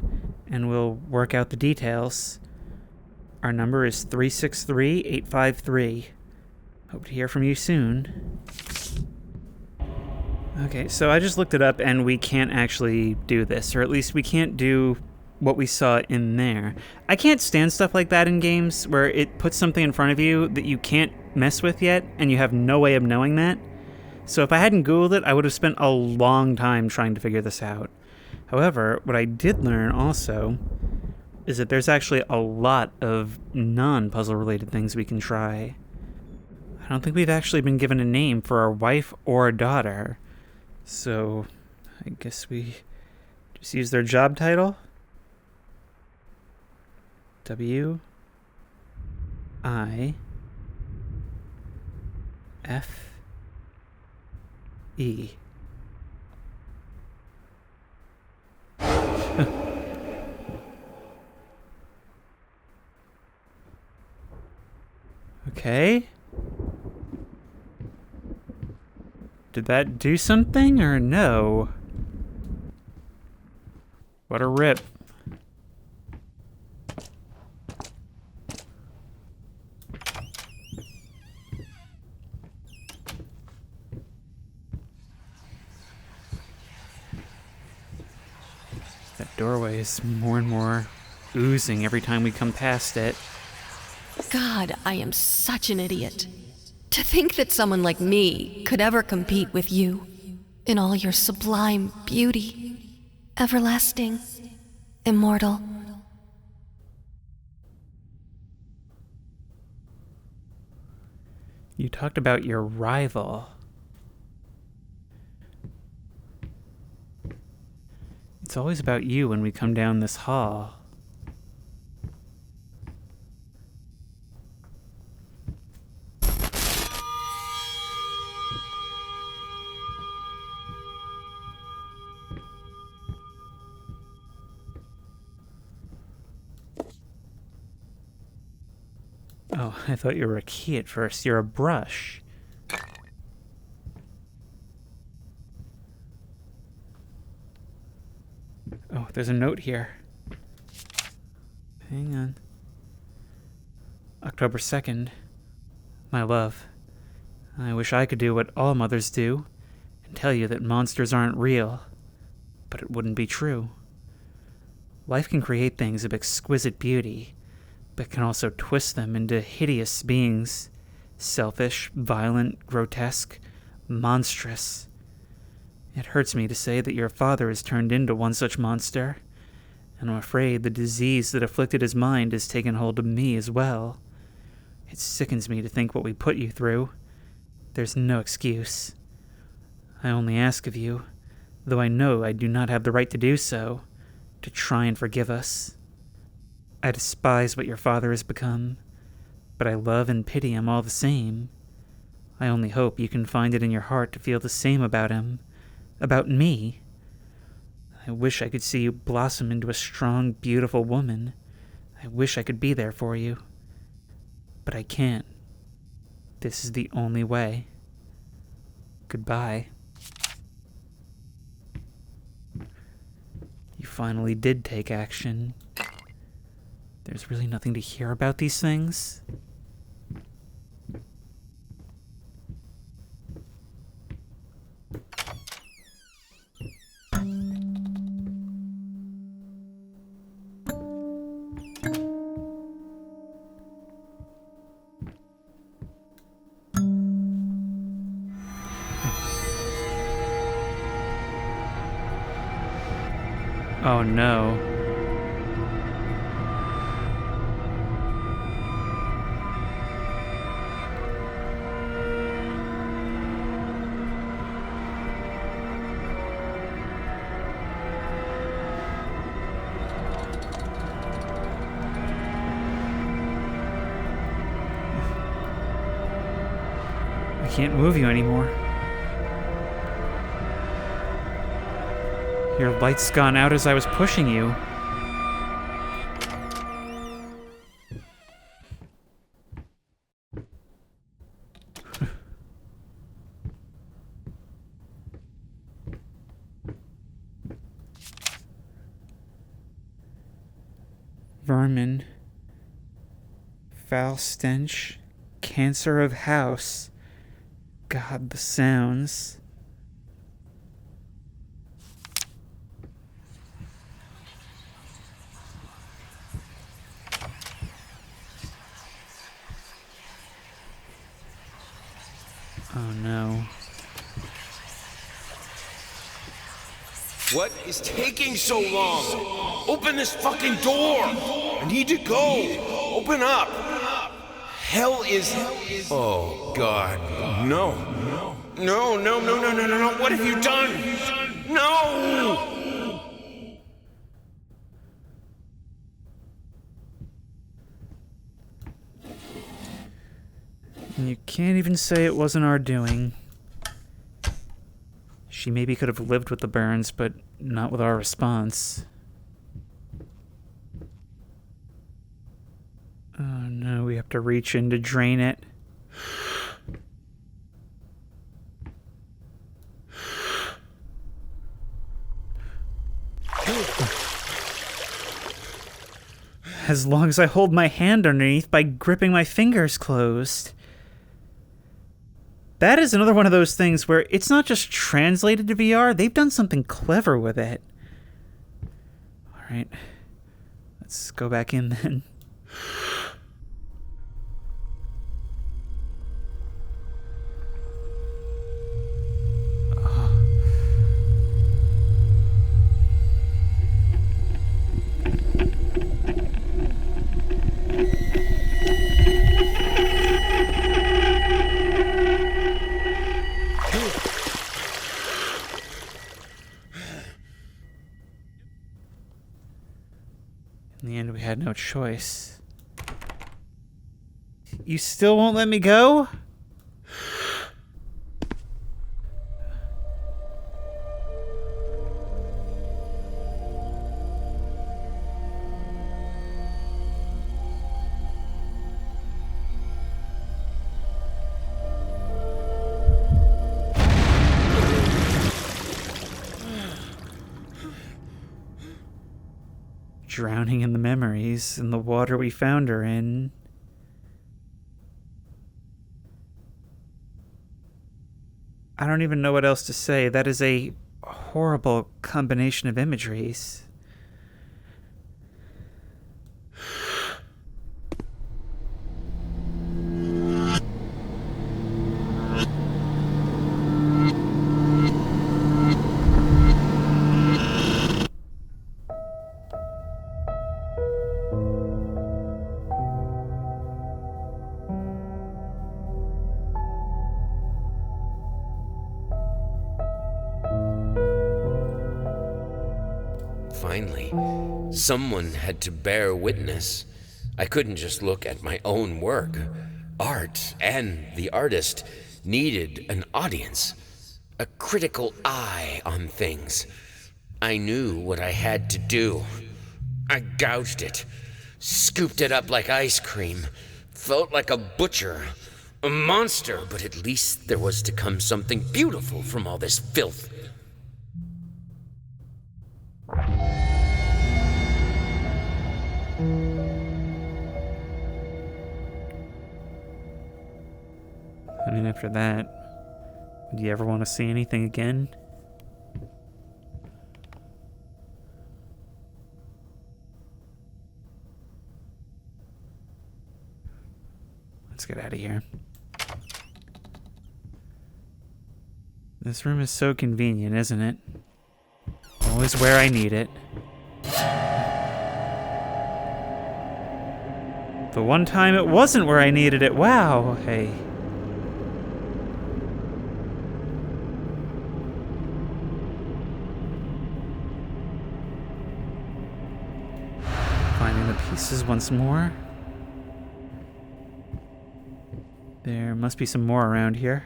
and we'll work out the details. Our number is 363-853. Hope to hear from you soon. Okay, so I just looked it up and we can't actually do this, or at least we can't do what we saw in there. I can't stand stuff like that in games where it puts something in front of you that you can't mess with yet and you have no way of knowing that. So if I hadn't Googled it, I would have spent a long time trying to figure this out. However, what I did learn also is that there's actually a lot of non-puzzle related things we can try. I don't think we've actually been given a name for our wife or daughter. So, I guess we just use their job title. W I F E. Okay. Did that do something or no? What a rip. That doorway is more and more oozing every time we come past it. God, I am such an idiot. To think that someone like me could ever compete with you in all your sublime beauty, everlasting, immortal. You talked about your rival. It's always about you when we come down this hall. Oh, I thought you were a key at first. You're a brush. Oh, there's a note here. Hang on. October 2nd. My love, I wish I could do what all mothers do and tell you that monsters aren't real, but it wouldn't be true. Life can create things of exquisite beauty, but can also twist them into hideous beings. Selfish, violent, grotesque, monstrous. It hurts me to say that your father has turned into one such monster, and I'm afraid the disease that afflicted his mind has taken hold of me as well. It sickens me to think what we put you through. There's no excuse. I only ask of you, though I know I do not have the right to do so, to try and forgive us. I despise what your father has become, but I love and pity him all the same. I only hope you can find it in your heart to feel the same about him, about me. I wish I could see you blossom into a strong, beautiful woman. I wish I could be there for you. But I can't. This is the only way. Goodbye. You finally did take action. There's really nothing to hear about these things. Oh no. I can't move you anymore. Your light's gone out as I was pushing you. Vermin. Foul stench. Cancer of house. God, the sounds. What is taking so long? Open this fucking door! I need to go! Open up! Hell is... Oh, God. No. No, no, no, no, no, no, no. What have you done? No! And you can't even say it wasn't our doing. She maybe could have lived with the burns, but not with our response. Oh no, we have to reach in to drain it. As long as I hold my hand underneath by gripping my fingers closed. That is another one of those things where it's not just translated to VR, they've done something clever with it. Alright. Let's go back in then. In the end, we had no choice. You still won't let me go? Drowning in the memories in the water we found her in. I don't even know what else to say. That is a horrible combination of imageries. Finally, someone had to bear witness. I couldn't just look at my own work. Art and the artist needed an audience, a critical eye on things. I knew what I had to do. I gouged it, scooped it up like ice cream, felt like a butcher, a monster, but at least there was to come something beautiful from all this filth. I mean, after that, would you ever want to see anything again? Let's get out of here. This room is so convenient, isn't it? Always where I need it. The one time it wasn't where I needed it. Wow, hey. Finding the pieces once more. There must be some more around here.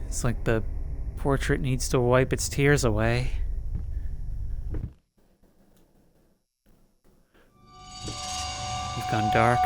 It's like the portrait needs to wipe its tears away. You've gone dark.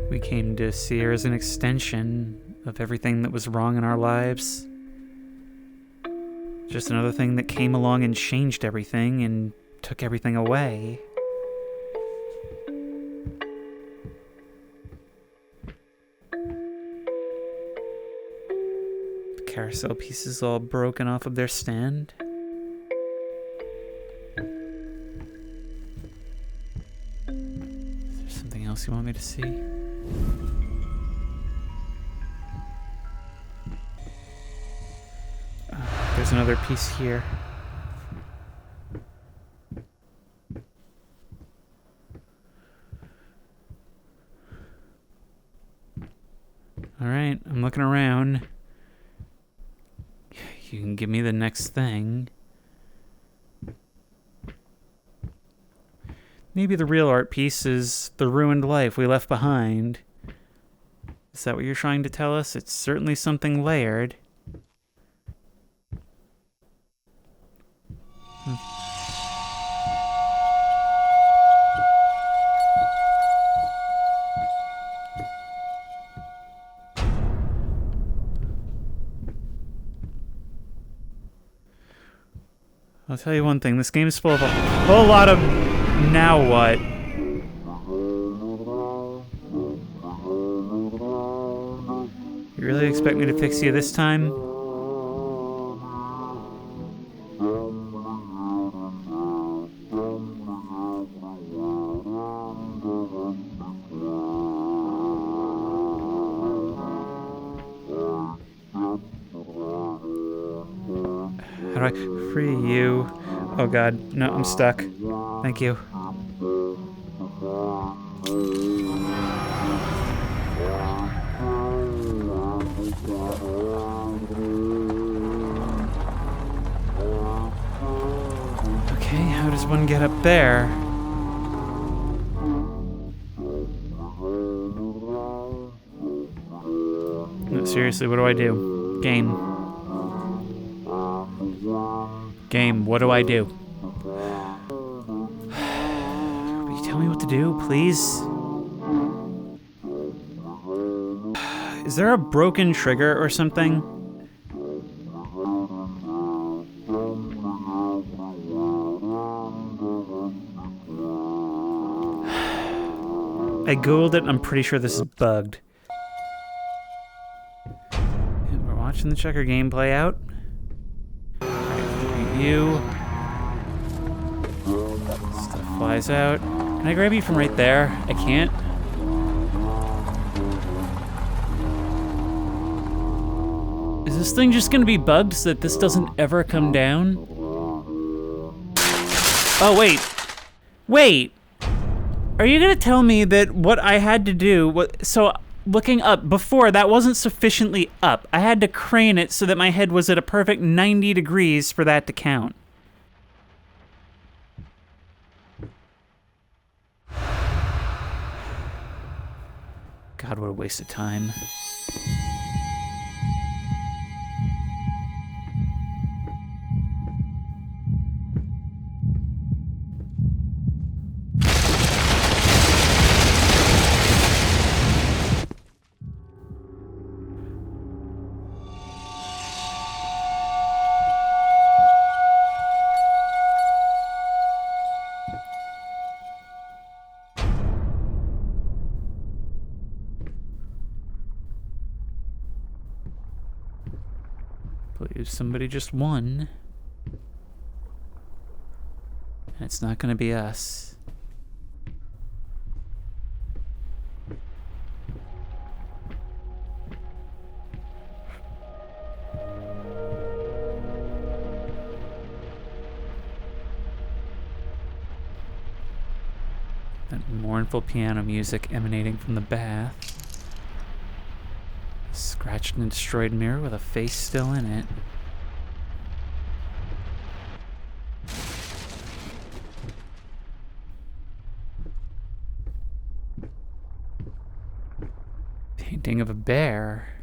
We came to see her as an extension of everything that was wrong in our lives. Just another thing that came along and changed everything and took everything away. The carousel pieces all broken off of their stand. Is there something else you want me to see? There's another piece here. Alright, I'm looking around. You can give me the next thing. Maybe the real art piece is the ruined life we left behind. Is that what you're trying to tell us? It's certainly something layered. I'll tell you one thing, this game is full of a whole lot of now what? You really expect me to fix you this time? How do I free you? Oh god, no, I'm stuck. Thank you. Okay, how does one get up there? No, seriously, what do I do? Game. Game, what do I do? Will you tell me what to do, please? Is there a broken trigger or something? I googled it and I'm pretty sure this is bugged. We're watching the checker game play out. You. Stuff flies out. Can I grab you from right there? I can't. Is this thing just gonna be bugged so that this doesn't ever come down? Oh, wait. Wait! Are you gonna tell me that what I had to do, so looking up before, that wasn't sufficiently up. I had to crane it so that my head was at a perfect 90 degrees for that to count. God, what a waste of time. Believe somebody just won. And it's not gonna be us. That mournful piano music emanating from the bath. Scratched and destroyed mirror with a face still in it. Painting of a bear.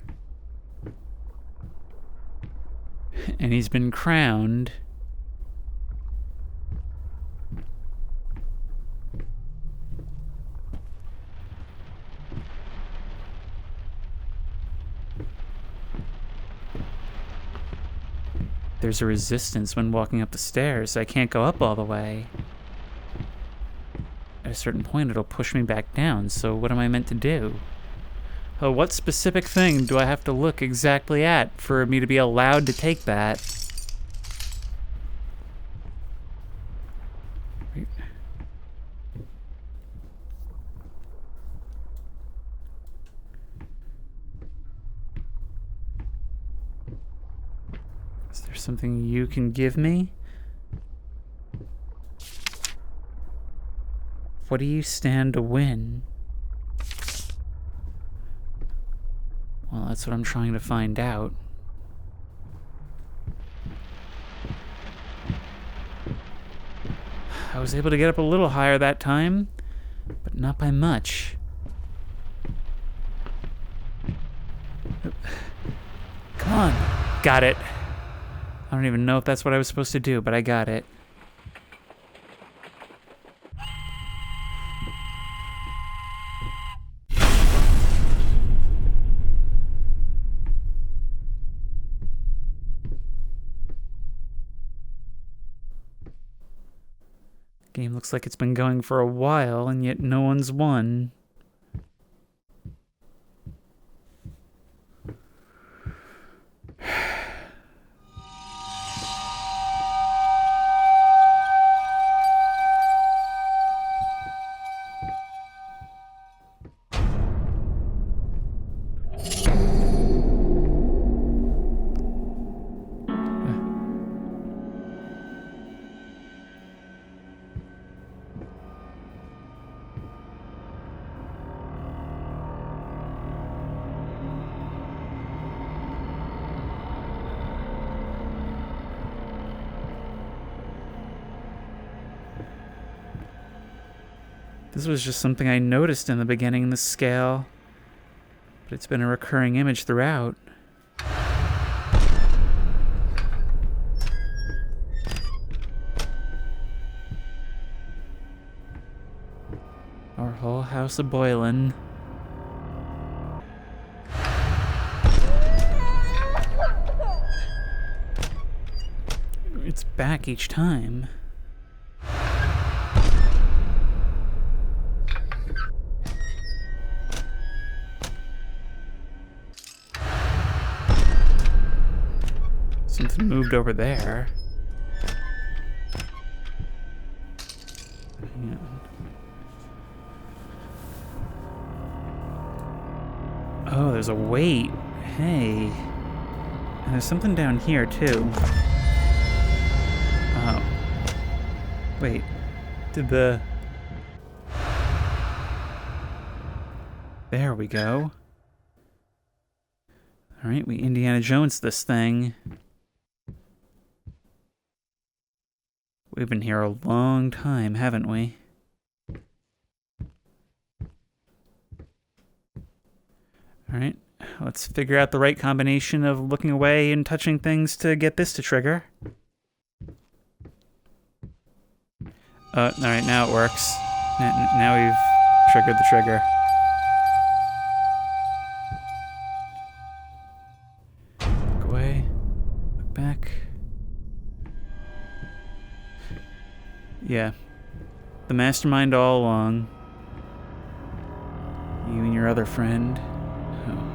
And he's been crowned. There's a resistance when walking up the stairs, so I can't go up all the way. At a certain point, it'll push me back down, so what am I meant to do? Oh, what specific thing do I have to look exactly at for me to be allowed to take that? Wait. Is there something you can give me? What do you stand to win? Well, that's what I'm trying to find out. I was able to get up a little higher that time, but not by much. Come on. Got it. I don't even know if that's what I was supposed to do, but I got it. Game looks like it's been going for a while, and yet no one's won. This was just something I noticed in the beginning in the scale, but it's been a recurring image throughout. Our whole house a boilin'. It's back each time. Something moved over there. Hang on. Oh, there's a weight. Hey. And there's something down here, too. Oh. Wait. Did the... There we go. Alright, we Indiana Jones this thing. We've been here a long time, haven't we? Alright, let's figure out the right combination of looking away and touching things to get this to trigger. Alright, now it works. Now we've triggered the trigger. Look away. Look back. Yeah. The mastermind all along. You and your other friend. Oh.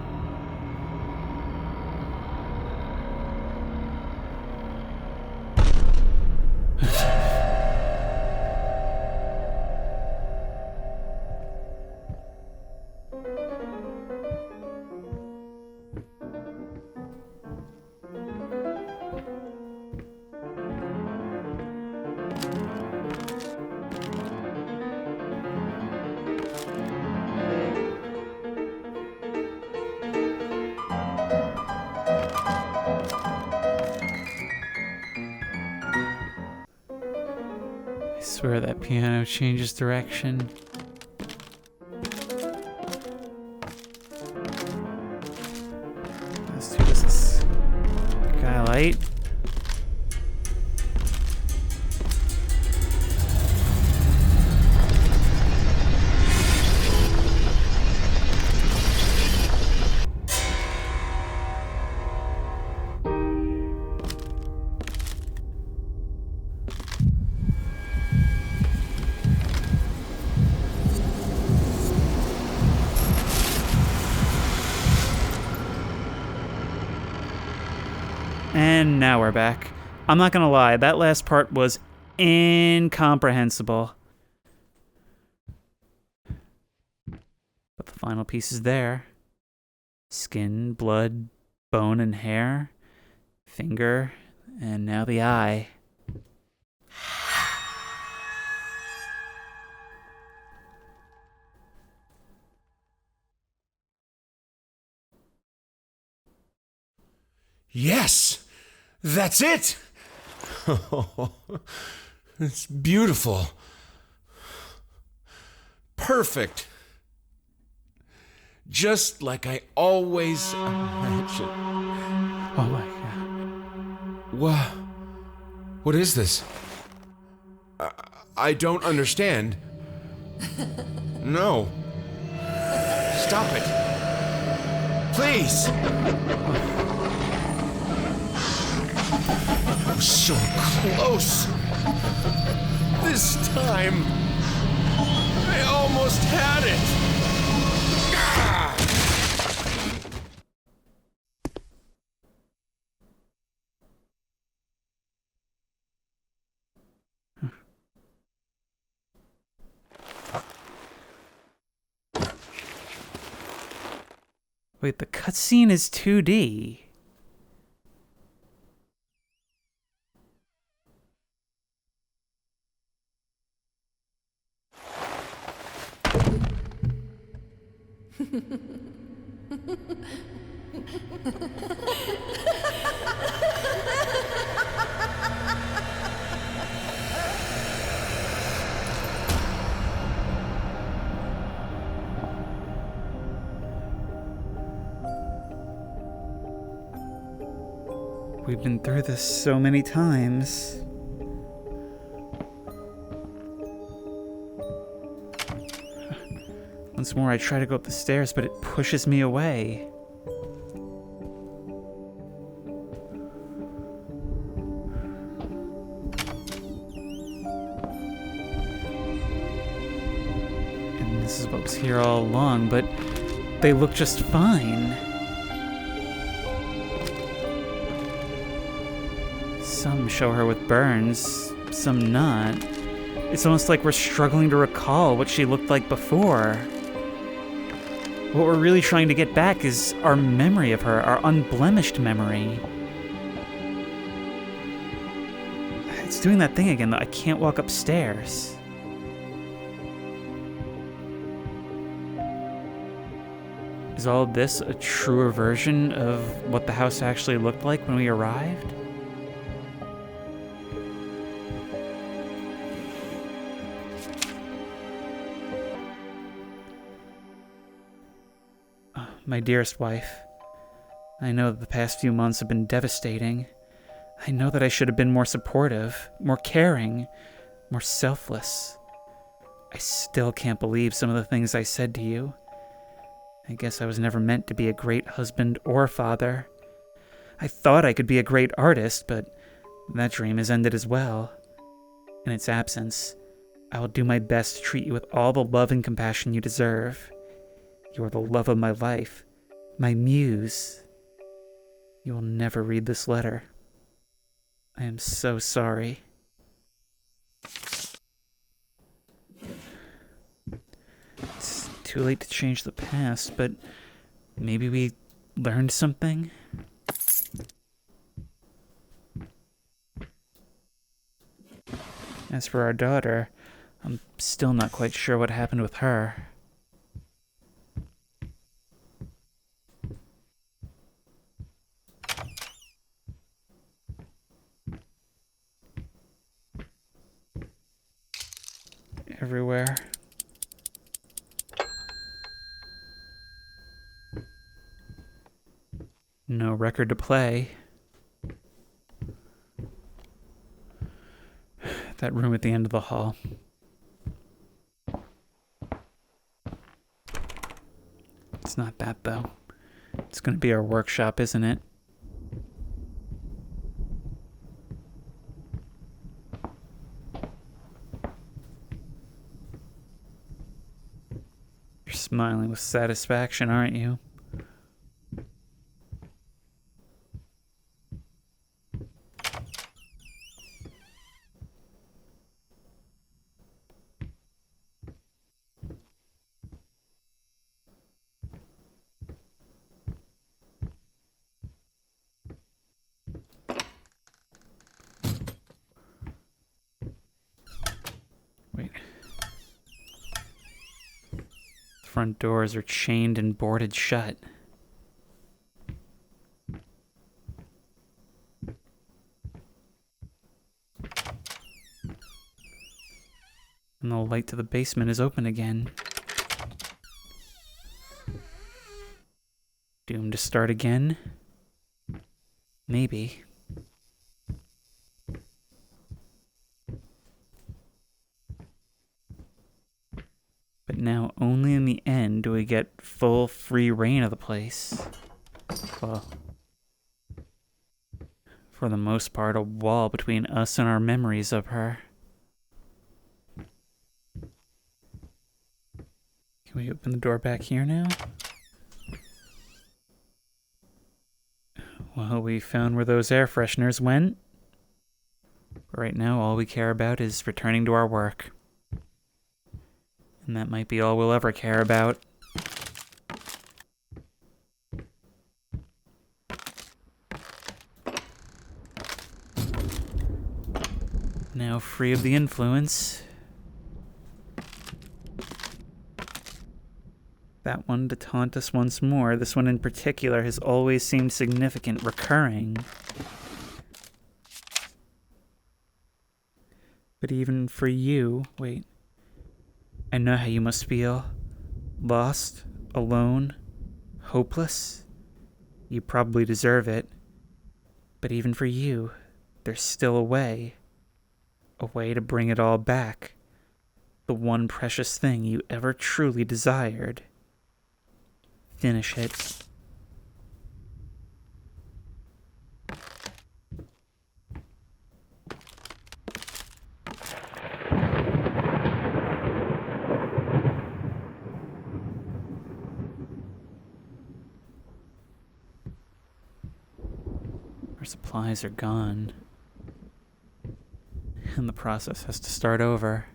I swear that piano changes direction. light. And now we're back. I'm not gonna lie, that last part was incomprehensible. But the final piece is there. Skin, blood, bone, and hair. Finger, and now the eye. Yes! That's it! It's beautiful. Perfect. Just like I always imagined. Oh my god. What is this? I don't understand. No. Stop it. Please. I was so close. This time, I almost had it. Ah! Wait, the cutscene is 2D. We've been through this so many times. Once more, I try to go up the stairs, but it pushes me away. And this is what was here all along, but they look just fine. Some show her with burns, some not. It's almost like we're struggling to recall what she looked like before. What we're really trying to get back is our memory of her, our unblemished memory. It's doing that thing again, though. I can't walk upstairs. Is all this a truer version of what the house actually looked like when we arrived? My dearest wife, I know that the past few months have been devastating. I know that I should have been more supportive, more caring, more selfless. I still can't believe some of the things I said to you. I guess I was never meant to be a great husband or father. I thought I could be a great artist, but that dream has ended as well. In its absence, I will do my best to treat you with all the love and compassion you deserve. You are the love of my life, my muse. You will never read this letter. I am so sorry. It's too late to change the past, but maybe we learned something? As for our daughter, I'm still not quite sure what happened with her. Everywhere. No record to play. That room at the end of the hall. It's not that, though. It's gonna be our workshop, isn't it? You're smiling with satisfaction, aren't you? Wait. The front doors are chained and boarded shut. And the light to the basement is open again. Doomed to start again? Maybe. But now only in the end do we get full free reign of the place. Well, for the most part, a wall between us and our memories of her. Can we open the door back here now? Well, we found where those air fresheners went. Right now, all we care about is returning to our work. And that might be all we'll ever care about. Now free of the influence. That one to taunt us once more. This one in particular has always seemed significant, recurring. But even for you, wait. I know how you must feel. Lost, alone, hopeless. You probably deserve it. But even for you, there's still a way. A way to bring it all back. The one precious thing you ever truly desired. Finish it. Our supplies are gone. And the process has to start over.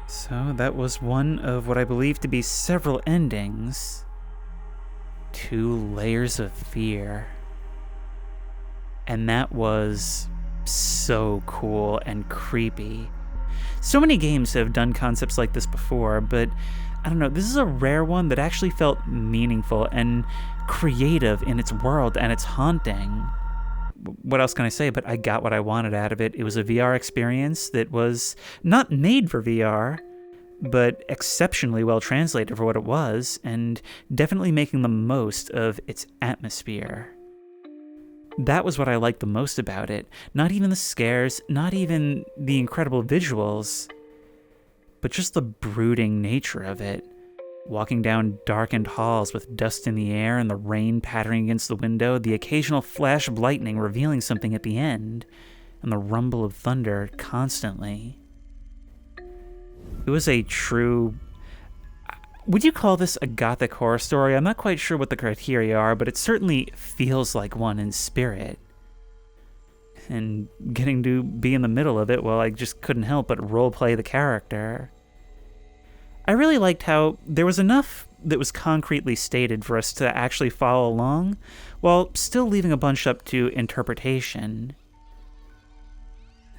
So that was one of what I believe to be several endings. 2 layers of fear. And that was so cool and creepy. So many games have done concepts like this before, but I don't know, this is a rare one that actually felt meaningful and creative in its world and its haunting. What else can I say? But I got what I wanted out of it. It was a VR experience that was not made for VR, but exceptionally well translated for what it was, and definitely making the most of its atmosphere. That was what I liked the most about it. Not even the scares, not even the incredible visuals, but just the brooding nature of it. Walking down darkened halls with dust in the air and the rain pattering against the window, the occasional flash of lightning revealing something at the end, and the rumble of thunder constantly. It was a true... Would you call this a gothic horror story? I'm not quite sure what the criteria are, but it certainly feels like one in spirit. And getting to be in the middle of it, well, I just couldn't help but roleplay the character. I really liked how there was enough that was concretely stated for us to actually follow along, while still leaving a bunch up to interpretation.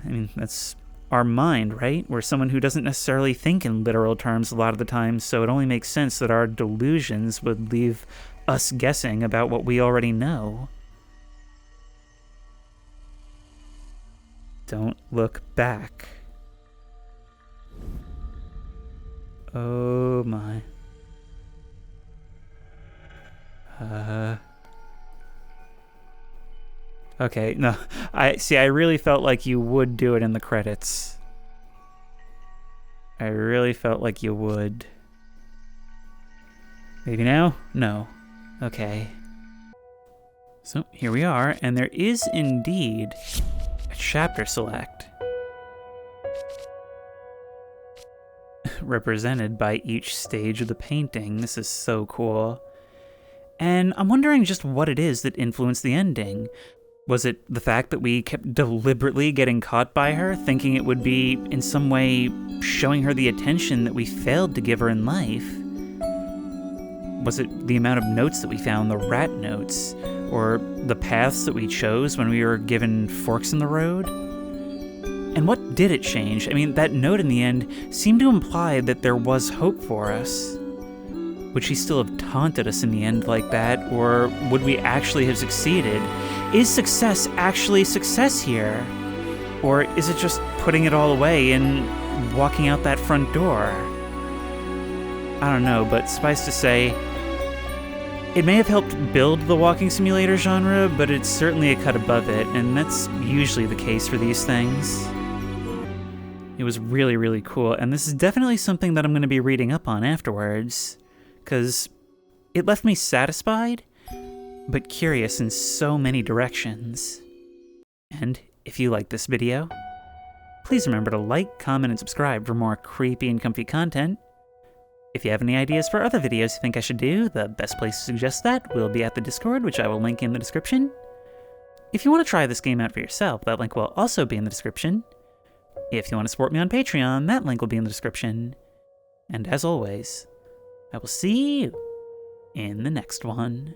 I mean, that's our mind, right? We're someone who doesn't necessarily think in literal terms a lot of the time, so it only makes sense that our delusions would leave us guessing about what we already know. Don't look back. Oh my. Okay, no. I really felt like you would do it in the credits. I really felt like you would. Maybe now? No. Okay. So, here we are, and there is indeed a chapter select. Represented by each stage of the painting. This is so cool. And I'm wondering just what it is that influenced the ending. Was it the fact that we kept deliberately getting caught by her, thinking it would be, in some way, showing her the attention that we failed to give her in life? Was it the amount of notes that we found, the rat notes, or the paths that we chose when we were given forks in the road? And what did it change? I mean, that note in the end seemed to imply that there was hope for us. Would she still have taunted us in the end like that, or would we actually have succeeded? Is success actually success here? Or is it just putting it all away and walking out that front door? I don't know, but suffice to say, it may have helped build the walking simulator genre, but it's certainly a cut above it, and that's usually the case for these things. It was really, really cool, and this is definitely something that I'm going to be reading up on afterwards, because it left me satisfied, but curious in so many directions. And if you like this video, please remember to like, comment, and subscribe for more creepy and comfy content. If you have any ideas for other videos you think I should do, the best place to suggest that will be at the Discord, which I will link in the description. If you want to try this game out for yourself, that link will also be in the description. If you want to support me on Patreon, that link will be in the description. And as always, I will see you in the next one.